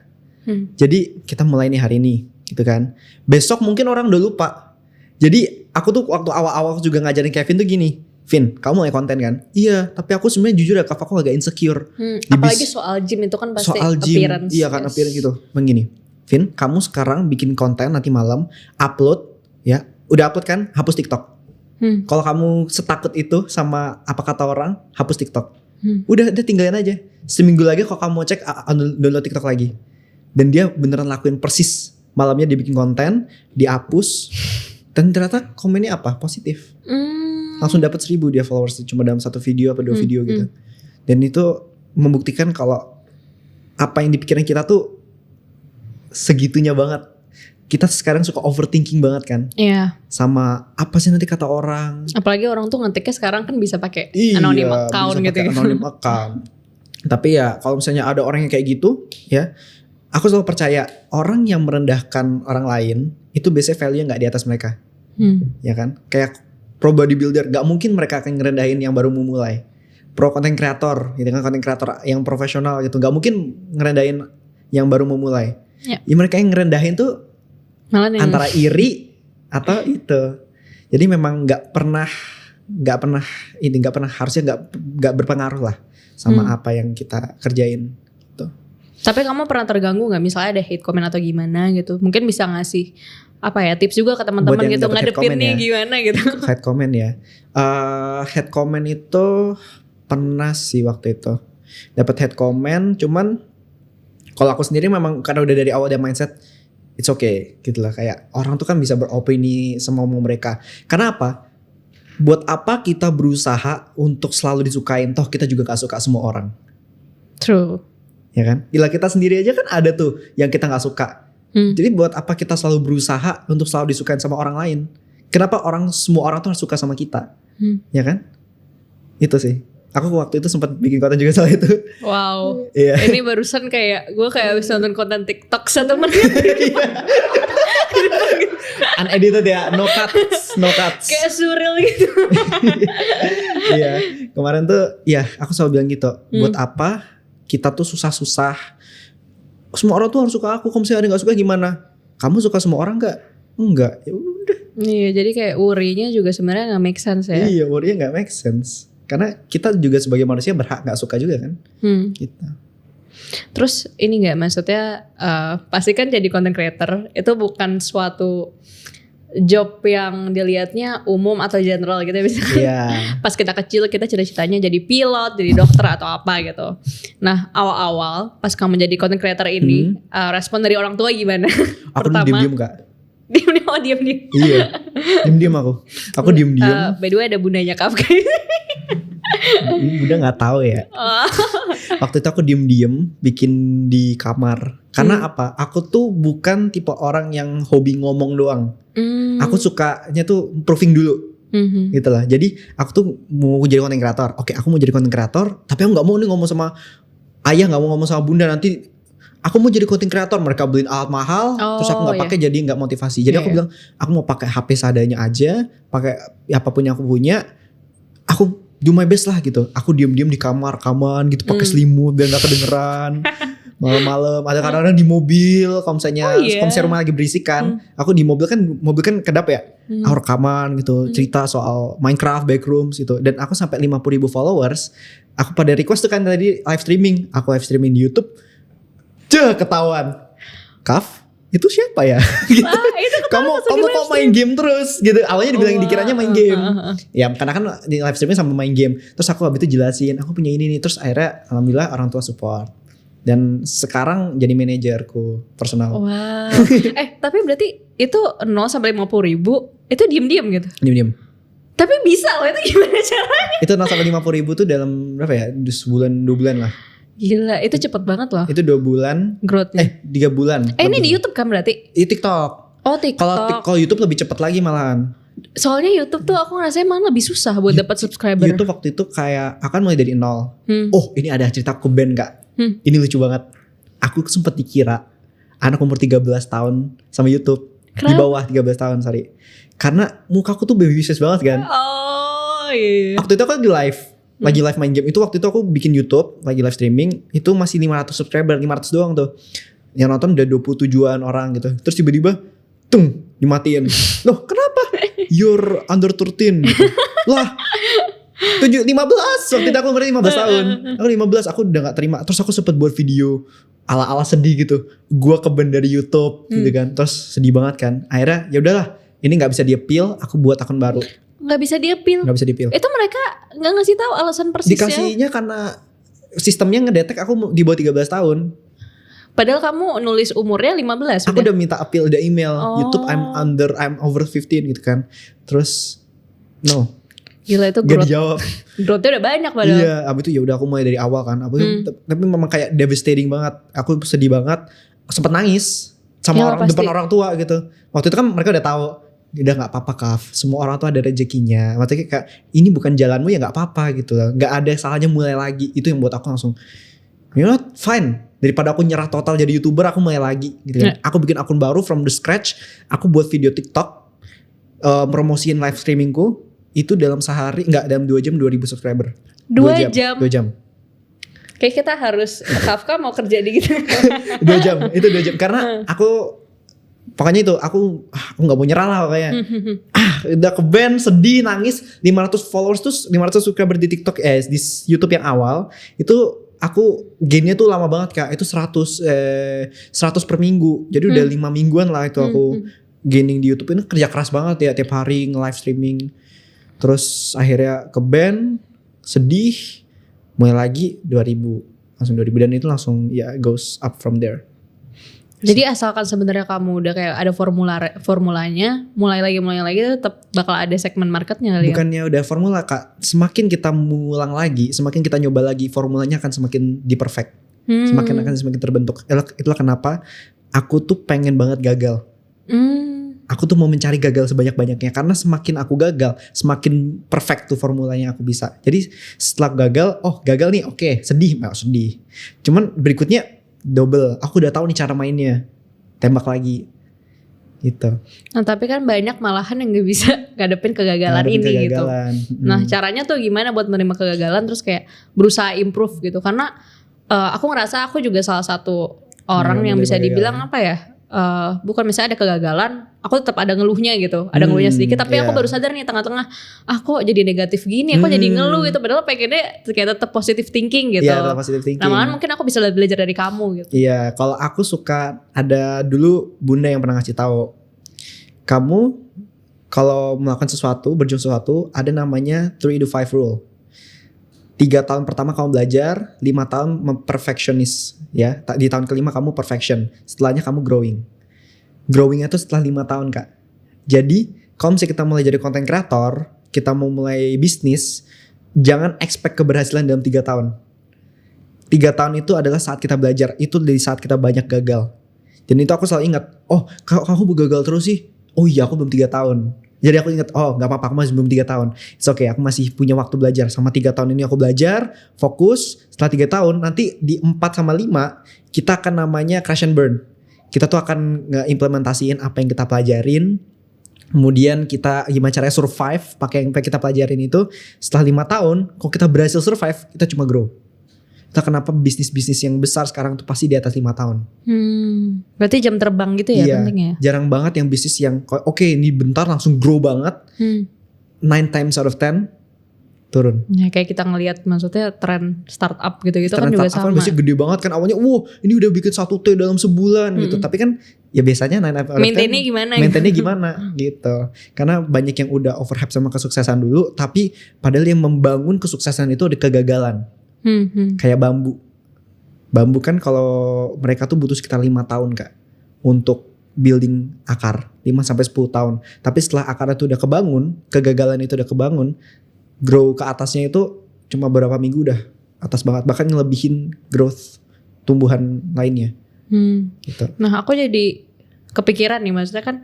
Jadi kita mulai nih hari ini gitu kan. Besok mungkin orang udah lupa. Jadi aku tuh waktu awal-awal juga ngajarin Kevin tuh gini, Vin, kamu mulai konten kan? Iya, tapi aku sebenarnya jujur ya Kak, aku agak insecure. Apalagi soal gym itu kan pasti soal gym, appearance. Iya kan, appearance gitu. Begini, Vin, kamu sekarang bikin konten nanti malam, upload ya. Udah upload kan? Hapus TikTok. Kalau kamu setakut itu sama apa kata orang, hapus TikTok. Udah tinggalin aja. Seminggu lagi kalau kamu mau cek, download TikTok lagi. Dan dia beneran lakuin persis. Malamnya dia bikin konten, dihapus, dan ternyata komennya positif. Langsung dapat 1,000 dia followers cuma dalam satu video apa 2 video gitu. Dan itu membuktikan kalau apa yang dipikirin kita tuh segitunya banget. Kita sekarang suka overthinking banget kan. Iya. Sama apa sih nanti kata orang. Apalagi orang tuh ngetiknya sekarang kan bisa pakai anonim account gitu. Anonim account. Tapi ya kalau misalnya ada orang yang kayak gitu ya, aku selalu percaya orang yang merendahkan orang lain itu biasanya value gak di atas mereka. Ya kan. Kayak pro bodybuilder, gak mungkin mereka akan ngerendahin yang baru mau mulai. Pro content creator gitu kan, content creator yang profesional gitu, gak mungkin ngerendahin yang baru mau mulai. Ya mereka yang ngerendahin tuh antara iri atau itu. Jadi memang nggak pernah harusnya nggak berpengaruh lah sama apa yang kita kerjain. Tuh. Tapi kamu pernah terganggu nggak misalnya ada hate comment atau gimana gitu? Mungkin bisa ngasih tips juga ke teman-teman gitu ngadepinnya gimana gitu. Hate comment ya. Hate comment itu pernah sih waktu itu. Dapat hate comment, cuman kalau aku sendiri memang karena udah dari awal ada mindset it's okay gitu lah, kayak orang tuh kan bisa beropini semau mereka. Karena apa? buat apa kita berusaha untuk selalu disukain, toh kita juga gak suka semua orang. True. Ya kan? Gila, kita sendiri aja kan ada tuh yang kita gak suka. Jadi buat apa kita selalu berusaha untuk selalu disukain sama orang lain? Kenapa semua orang tuh harus suka sama kita? Ya kan? Itu sih. Aku waktu itu sempat bikin konten juga soal itu. Wow. Iya. Ini barusan gue kayak habis nonton konten TikTok 1 menit. Unedited ya, no cuts. Kayak surreal gitu. Iya, kemarin tuh ya aku selalu bilang gitu. Buat apa kita tuh susah-susah? Semua orang tuh harus suka aku. Kalau misalnya ada nggak suka gimana? Kamu suka semua orang nggak? Enggak. Ya udah. Iya, jadi kayak worry-nya juga sebenarnya nggak make sense ya. Iya, worry-nya nggak make sense. Karena kita juga sebagai manusia berhak nggak suka juga kan. Gitu. Terus ini nggak, maksudnya pasti kan jadi content creator itu bukan suatu job yang dilihatnya umum atau general gitu misalnya. Iya. Pas kita kecil kita cita-citanya jadi pilot, jadi dokter atau apa gitu. Nah awal-awal pas kamu jadi content creator ini respon dari orang tua gimana? Aku diem-diem Kak. Diem-diem. Iya. Diem-diem aku diem-diem. By the way ada bundanya Kafka. Bunda nggak tahu ya. Waktu itu aku diem-diem bikin di kamar. Karena apa? Aku tuh bukan tipe orang yang hobi ngomong doang. Aku sukanya tuh proving dulu. Gitu lah. Jadi aku tuh mau jadi content creator. Oke, aku mau jadi content creator, tapi aku nggak mau nih ngomong sama ayah, nggak mau ngomong sama bunda. Nanti aku mau jadi content creator, mereka beliin alat mahal, terus aku nggak pakai, jadi nggak motivasi. Jadi aku bilang aku mau pakai HP seadanya aja, pakai apapun yang aku punya. Aku do my best lah gitu. Aku diam-diam di kamar rekaman gitu, pakai selimut biar nggak kedengeran. Malam-malam ada kadang-kadang di mobil, kalau misalnya rumah lagi berisik kan, aku di mobil kan kedap ya, aku rekaman gitu, cerita soal Minecraft Backrooms gitu. Dan aku sampai 50.000 followers. Aku pada request tuh kan tadi live streaming, aku live streaming di YouTube, ketahuan, Kaf itu siapa ya? Gitu. Kamu kok main game terus gitu. Awalnya dikiranya main game. Ya karena kan di live streaming sambil main game. Terus aku habis itu jelasin, aku punya ini nih. Terus akhirnya alhamdulillah orang tua support. Dan sekarang jadi manajerku personal. Wow. Tapi berarti itu 0 sampai 50.000 itu diem-diem gitu? Diem-diem. Tapi bisa loh, itu gimana caranya? Itu 0 sampai 50.000 tuh dalam berapa ya? 2 bulan lah. Gila, itu cepet banget loh. Itu 2 bulan. Growth-nya. 3 bulan. Ini di YouTube kan berarti? TikTok. Oh TikTok. Kalau YouTube lebih cepet lagi malahan. Soalnya YouTube tuh aku ngerasa emang lebih susah buat dapat subscriber. YouTube waktu itu kayak akan mulai dari 0. Oh ini ada cerita aku band Kak. Ini lucu banget. Aku sempat dikira anak umur 13 tahun sama YouTube. Kenapa? Di bawah 13 tahun sorry. Karena mukaku tuh baby face banget kan. Oh iya. Waktu itu aku di live. Lagi live main game. Itu waktu itu aku bikin YouTube, lagi live streaming, itu masih 500 subscriber, 500 doang tuh. Yang nonton udah 27-an orang gitu. Terus tiba-tiba dimatiin. Loh, kenapa? You're under 13 gitu. Lah, 15 waktu itu aku umur 15 tahun. Aku 15, aku udah gak terima. Terus aku sempet buat video ala-ala sedih gitu. Gua keben dari YouTube gitu kan. Terus sedih banget kan. Akhirnya ya udahlah, ini gak bisa di-appeal, aku buat akun baru. Gak bisa di-appeal. Itu mereka gak ngasih tahu alasan persisnya. Dikasihnya karena sistemnya ngedetek aku di bawah 13 tahun. Padahal kamu nulis umurnya 15. Aku udah minta appeal, udah email YouTube I'm over 15 gitu kan. Terus no. Gila itu gak dijawab. Growth-nya udah banyak padahal. Iya, abis itu ya udah aku mulai dari awal kan. Tapi memang kayak devastating banget. Aku sedih banget. Sempet nangis sama depan orang tua gitu. Waktu itu kan mereka udah tahu. Udah gak apa-apa Kaf, semua orang tuh ada rezekinya. Maksudnya kayak ini bukan jalanmu ya gak apa-apa gitu. Gak ada salahnya mulai lagi. Itu yang buat aku langsung you know what, fine. Daripada aku nyerah total jadi YouTuber, aku mulai lagi gitu kan. Aku bikin akun baru from the scratch. Aku buat video TikTok, promosiin live streamingku. Itu dalam sehari, dalam 2 jam 2.000 subscriber. 2 jam? 2 jam. Kayak kita harus, Kafka mau kerja di gitu. 2 jam, itu 2 jam. Karena aku pokoknya itu aku gak mau nyerah lah pokoknya. Udah ke band, sedih, nangis. 500 followers tuh 500 subscriber di TikTok di YouTube yang awal. Itu aku gainnya tuh lama banget Kak. Itu 100 per minggu. Jadi udah 5 mingguan lah itu aku gaining di YouTube. Ini kerja keras banget ya, tiap hari nge-live streaming. Terus akhirnya ke band, sedih, mulai lagi 2.000. Langsung 2.000 dan itu langsung ya goes up from there. Jadi asalkan sebenarnya kamu udah kayak ada formulanya, mulai lagi tetap bakal ada segmen marketnya kali ya. Bukannya udah formula Kak, semakin kita mengulang lagi, semakin kita nyoba lagi, formulanya akan semakin diperfect. Semakin terbentuk. Itulah kenapa aku tuh pengen banget gagal. Aku tuh mau mencari gagal sebanyak-banyaknya, karena semakin aku gagal, semakin perfect tuh formulanya aku bisa. Jadi setelah gagal nih, oke, sedih. Cuman berikutnya double, aku udah tahu nih cara mainnya, tembak lagi gitu. Nah tapi kan banyak malahan yang gak bisa ngadepin kegagalan ini gitu. Nah caranya tuh gimana buat menerima kegagalan terus kayak berusaha improve gitu. Karena aku ngerasa aku juga salah satu orang yang bisa dibilang apa ya, bukan misalnya ada kegagalan aku tetap ada ngeluhnya gitu, ada ngeluhnya sedikit, tapi aku baru sadar nih tengah-tengah kok jadi negatif gini, aku jadi ngeluh gitu, padahal pengennya kayak tetap positive thinking gitu. Tetap positive thinking. Nah malahan mungkin aku bisa belajar dari kamu gitu. Iya, kalau aku suka, ada dulu bunda yang pernah ngasih tahu, kamu kalau melakukan sesuatu, berjuang sesuatu, ada namanya 3-5 rule. 3 tahun pertama kamu belajar, 5 tahun perfectionist ya. Di tahun kelima kamu perfection, setelahnya kamu growing. Growingnya tuh setelah 5 tahun Kak. Jadi kalau misalnya kita mulai jadi content creator, kita mau mulai bisnis, jangan expect keberhasilan dalam 3 tahun. 3 tahun itu adalah saat kita belajar, itu dari saat kita banyak gagal. Dan itu aku selalu ingat, kamu gagal terus sih? Oh iya, aku belum 3 tahun. Jadi aku ingat, gak apa-apa, aku masih belum 3 tahun. It's okay, aku masih punya waktu belajar. Sama 3 tahun ini aku belajar, fokus. Setelah 3 tahun, nanti di 4 sama 5, kita akan namanya crash and burn. Kita tuh akan nge-implementasiin apa yang kita pelajarin. Kemudian kita gimana caranya survive pakai yang kita pelajarin itu. Setelah 5 tahun, kalau kita berhasil survive, kita cuma grow. Itu kenapa bisnis-bisnis yang besar sekarang tuh pasti di atas 5 tahun. Berarti jam terbang gitu ya pentingnya. Jarang banget yang bisnis yang ini bentar langsung grow banget. 9 times out of 10 turun. Ya kayak kita ngelihat maksudnya tren startup gitu-gitu kan juga sama. Biasanya gede banget kan awalnya, ini udah bikin 1 T dalam sebulan gitu. Tapi kan ya biasanya 9 out of 10 maintainnya gimana gitu. Karena banyak yang udah overhype sama kesuksesan dulu, tapi padahal yang membangun kesuksesan itu ada kegagalan. Kayak bambu. Bambu kan kalau mereka tuh butuh sekitar 5 tahun Kak untuk building akar, 5-10 tahun. Tapi setelah akarnya tuh udah kebangun, kegagalan itu udah kebangun, grow ke atasnya itu cuma beberapa minggu udah atas banget, bahkan ngelebihin growth tumbuhan lainnya. Gitu. Nah aku jadi kepikiran nih, maksudnya kan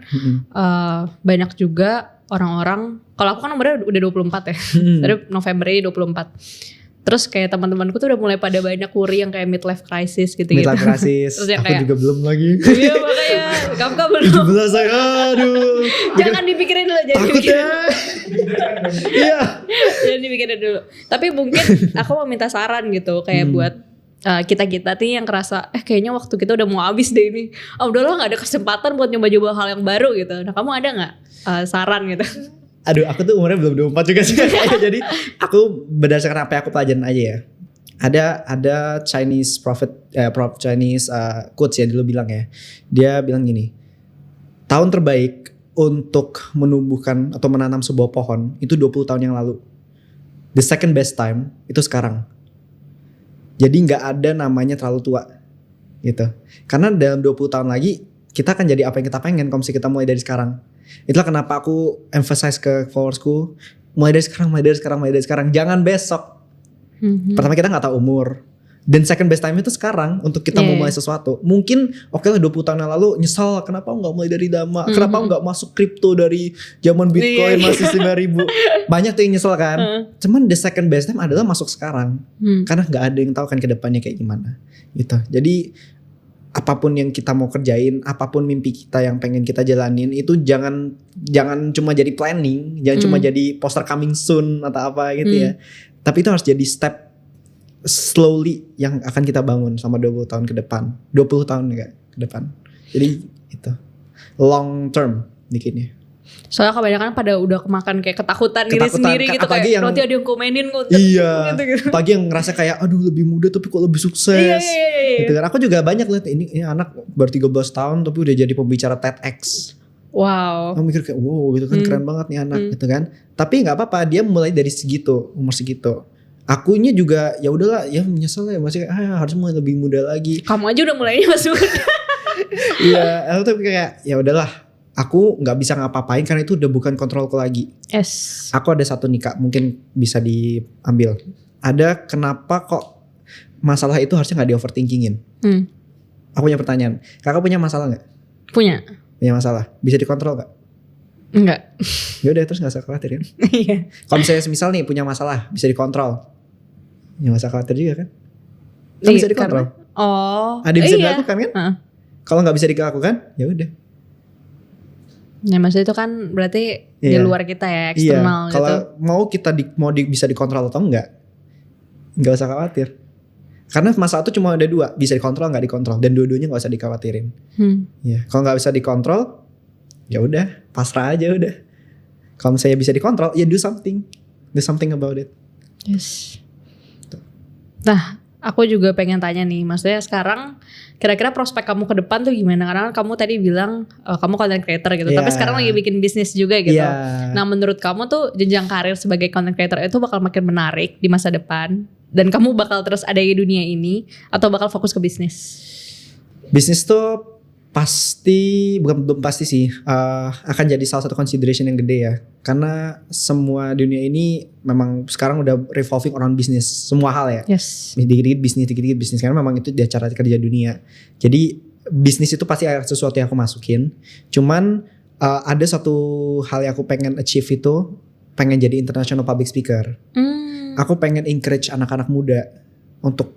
banyak juga orang-orang, kalau aku kan umurnya udah 24 ya, dari November ini 24. Terus kayak teman-temanku tuh udah mulai pada banyak worry yang kayak midlife crisis gitu-gitu. Midlife crisis. Terus yang aku kayak, juga belum lagi. Iya makanya kamu belum. 17 saya, aduh. Jangan dipikirin dulu, jangan dipikirin. Iya. Jangan dipikirin dulu. Tapi mungkin aku mau minta saran gitu kayak buat kita-kita nih yang kerasa kayaknya waktu kita udah mau habis deh ini. Udahlah gak ada kesempatan buat nyoba-nyoba hal yang baru gitu. Nah kamu ada gak saran gitu? Aduh, aku tuh umurnya belum 24 juga sih. Jadi aku berdasarkan apa yang aku pelajarin aja ya. Ada Chinese Chinese quotes ya dulu bilang ya. Dia bilang gini, tahun terbaik untuk menumbuhkan atau menanam sebuah pohon itu 20 tahun yang lalu. The second best time itu sekarang. Jadi gak ada namanya terlalu tua gitu. Karena dalam 20 tahun lagi kita akan jadi apa yang kita pengen kalau misalnya kita mulai dari sekarang. Itulah kenapa aku emphasize ke followersku, mulai dari sekarang, jangan besok. Pertama kita gak tahu umur, dan second best time itu sekarang untuk kita mau mulai sesuatu. Mungkin lah 20 tahun yang lalu nyesal kenapa aku gak mulai dari Dama, kenapa aku gak masuk kripto dari zaman Bitcoin masih 9.000. Banyak tuh yang nyesel kan. Cuman the second best time adalah masuk sekarang, karena gak ada yang tahu kan ke depannya kayak gimana gitu. Jadi apapun yang kita mau kerjain, apapun mimpi kita yang pengen kita jalanin, itu jangan cuma jadi planning, jangan cuma jadi poster coming soon atau apa gitu ya. Tapi itu harus jadi step slowly yang akan kita bangun sama 20 tahun ke depan. 20 tahun ke depan. Jadi itu long term bikinnya. Soalnya kebanyakan pada udah kemakan kayak ketakutan diri sendiri gitu, kayak nanti ada yang komenin kok. Iya, gitu. Pagi yang ngerasa kayak aduh lebih muda tapi kok lebih sukses. Iya. Gitu kan. Aku juga banyak lihat ini anak baru 13 tahun tapi udah jadi pembicara TEDx. Wow. Aku mikir kayak wow gitu kan, keren banget nih anak gitu kan. Tapi gak apa-apa, dia mulai dari segitu, umur segitu. Akunya juga ya udahlah ya menyesal ya, masih harus mulai lebih muda lagi. Kamu aja udah mulainya masih muda. Iya, aku tuh kayak ya udahlah, aku nggak bisa ngapa-ngapain karena itu udah bukan kontrolku lagi. Yes. Aku ada satu nih Kak, mungkin bisa diambil. Ada kenapa kok masalah itu harusnya nggak di overthinkingin? Aku punya pertanyaan. Kakak punya masalah nggak? Punya. Punya masalah. Bisa dikontrol nggak? Enggak. Ya udah terus nggak usah khawatir kan? Iya. Kalau misalnya misal nih punya masalah bisa dikontrol, ya nggak usah khawatir juga kan? Kan bisa dikontrol. Ada yang bisa dilakukan kan? Kalau nggak bisa dilakukan, ya udah. Ya maksudnya itu kan berarti di luar kita ya, eksternal gitu. Kalau mau kita bisa dikontrol atau enggak, nggak usah khawatir. Karena masalah itu cuma ada dua, bisa dikontrol nggak dikontrol, dan dua-duanya nggak usah dikhawatirin. Ya, kalau nggak bisa dikontrol, ya udah pasrah aja udah. Kalau misalnya bisa dikontrol, ya do something about it. Yes. Nah, aku juga pengen tanya nih, maksudnya sekarang kira-kira prospek kamu ke depan tuh gimana? Karena kamu tadi bilang kamu content creator gitu, tapi sekarang lagi bikin bisnis juga gitu. Nah, menurut kamu tuh jenjang karir sebagai content creator itu bakal makin menarik di masa depan? Dan kamu bakal terus ada di dunia ini atau bakal fokus ke bisnis? Bisnis tuh pasti, belum pasti sih, akan jadi salah satu consideration yang gede ya. Karena semua dunia ini memang sekarang udah revolving around bisnis, semua hal ya. Yes. Dikit-dikit bisnis, karena memang itu dia cara kerja dunia. Jadi bisnis itu pasti sesuatu yang aku masukin. Cuman ada satu hal yang aku pengen achieve itu, pengen jadi international public speaker. Aku pengen encourage anak-anak muda untuk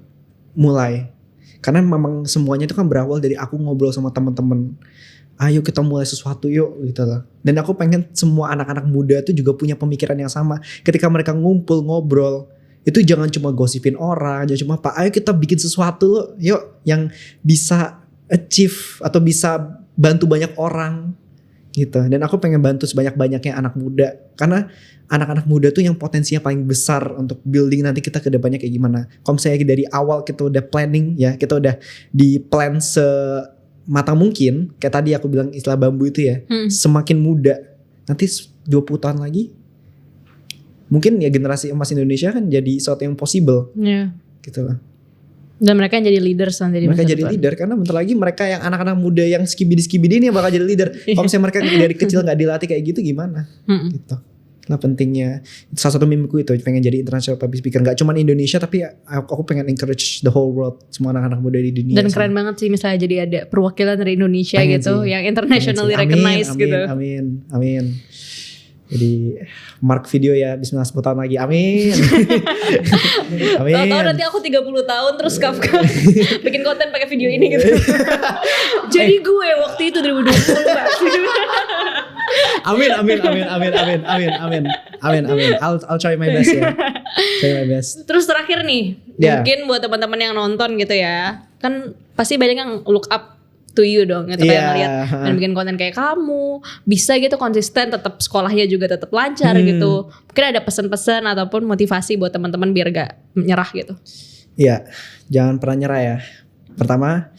mulai. Karena memang semuanya itu kan berawal dari aku ngobrol sama teman-teman. Ayo kita mulai sesuatu yuk gitu lah. Dan aku pengen semua anak-anak muda itu juga punya pemikiran yang sama. Ketika mereka ngumpul ngobrol, itu jangan cuma gosipin orang, jangan cuma apa. Ayo kita bikin sesuatu yuk yang bisa achieve atau bisa bantu banyak orang gitu. Dan aku pengen bantu sebanyak-banyaknya anak muda. Karena anak-anak muda tuh yang potensinya paling besar untuk building nanti kita ke depannya kayak gimana. Kalau misalnya dari awal kita udah planning ya, kita udah di plan sematang mungkin, kayak tadi aku bilang istilah bambu itu ya, semakin muda, nanti 20 tahun lagi mungkin ya generasi emas Indonesia kan jadi sesuatu yang possible. Gitu lah. Dan mereka yang jadi leaders nanti di mereka masa jadi depan. Leader karena bentar lagi mereka yang anak-anak muda yang skibidi ini yang bakal jadi leader. Kalau misalnya mereka dari kecil nggak dilatih kayak gitu gimana? Gitu. Lah pentingnya salah satu mimpiku itu pengen jadi international public speaker, nggak cuma Indonesia tapi aku pengen encourage the whole world, semua anak-anak muda di dunia. Dan keren banget sih misalnya jadi ada perwakilan dari Indonesia pengen gitu sih. Yang internationally recognized gitu. Amin. Jadi mark video ya, bismillah 10 tahun lagi, amin. Amin. Tahu-tahu nanti aku 30 tahun terus Kafka bikin konten pakai video ini gitu. Jadi gue waktu itu 2020 Mbak. Amin. I'll try my best ya. Try my best. Terus terakhir nih, mungkin buat teman-teman yang nonton gitu ya, kan pasti banyak yang look up to you dong, gitu kayak ngeliat dan bikin konten kayak kamu, bisa gitu konsisten, tetap sekolahnya juga tetap lancar gitu. Mungkin ada pesan-pesan ataupun motivasi buat teman-teman biar gak menyerah gitu. Iya, jangan pernah nyerah ya. Pertama,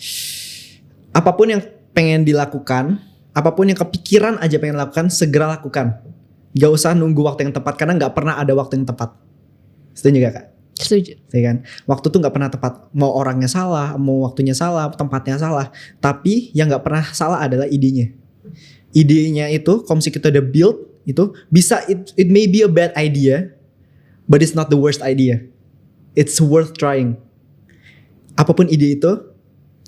apapun yang pengen dilakukan, apapun yang kepikiran aja pengen lakukan, segera lakukan. Gak usah nunggu waktu yang tepat, karena gak pernah ada waktu yang tepat. Setuju gak Kak? Setuju. Ya kan? Waktu tuh gak pernah tepat. Mau orangnya salah, mau waktunya salah, tempatnya salah. Tapi yang gak pernah salah adalah idenya. Idenya itu, kalau misalnya kita udah build, itu bisa, it may be a bad idea, but it's not the worst idea. It's worth trying. Apapun ide itu,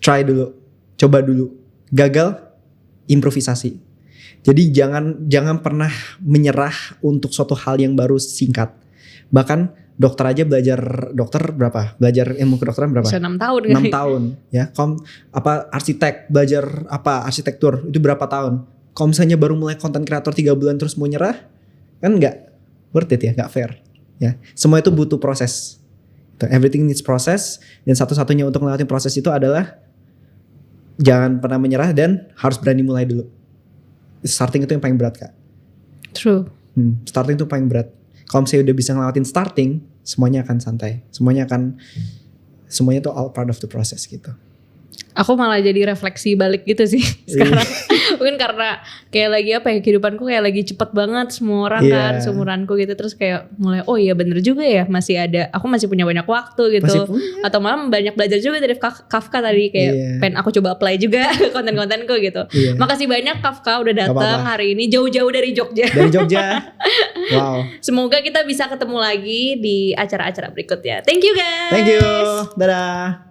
try dulu. Coba dulu. Gagal, improvisasi. Jadi jangan pernah menyerah untuk suatu hal yang baru singkat. Bahkan dokter aja belajar berapa? Belajar ilmu kedokteran berapa? Bisa 6 tahun. 6 tahun ya. Arsitek belajar arsitektur itu berapa tahun? Kalau misalnya baru mulai content creator 3 bulan terus mau nyerah, kan nggak worth it ya, nggak fair ya. Semua itu butuh proses. Everything needs process, dan satu-satunya untuk melewati proses itu adalah jangan pernah menyerah dan harus berani mulai dulu. Starting itu yang paling berat Kak. True. Starting itu paling berat. Kalau misalnya udah bisa ngelewatin starting, semuanya akan santai. Semuanya tuh all part of the process gitu. Aku malah jadi refleksi balik gitu sih sekarang. Mungkin karena kayak lagi apa ya, kehidupanku kayak lagi cepet banget, semua orang kan seumuranku gitu, terus kayak mulai oh iya bener juga ya, aku masih punya banyak waktu gitu. Atau malah banyak belajar juga dari Kafka tadi, kayak pengen aku coba apply juga konten-kontenku gitu. Makasih banyak Kafka udah datang hari ini jauh-jauh dari Jogja. Dari Jogja. Wow. Semoga kita bisa ketemu lagi di acara-acara berikutnya. Thank you guys. Thank you. Dadah.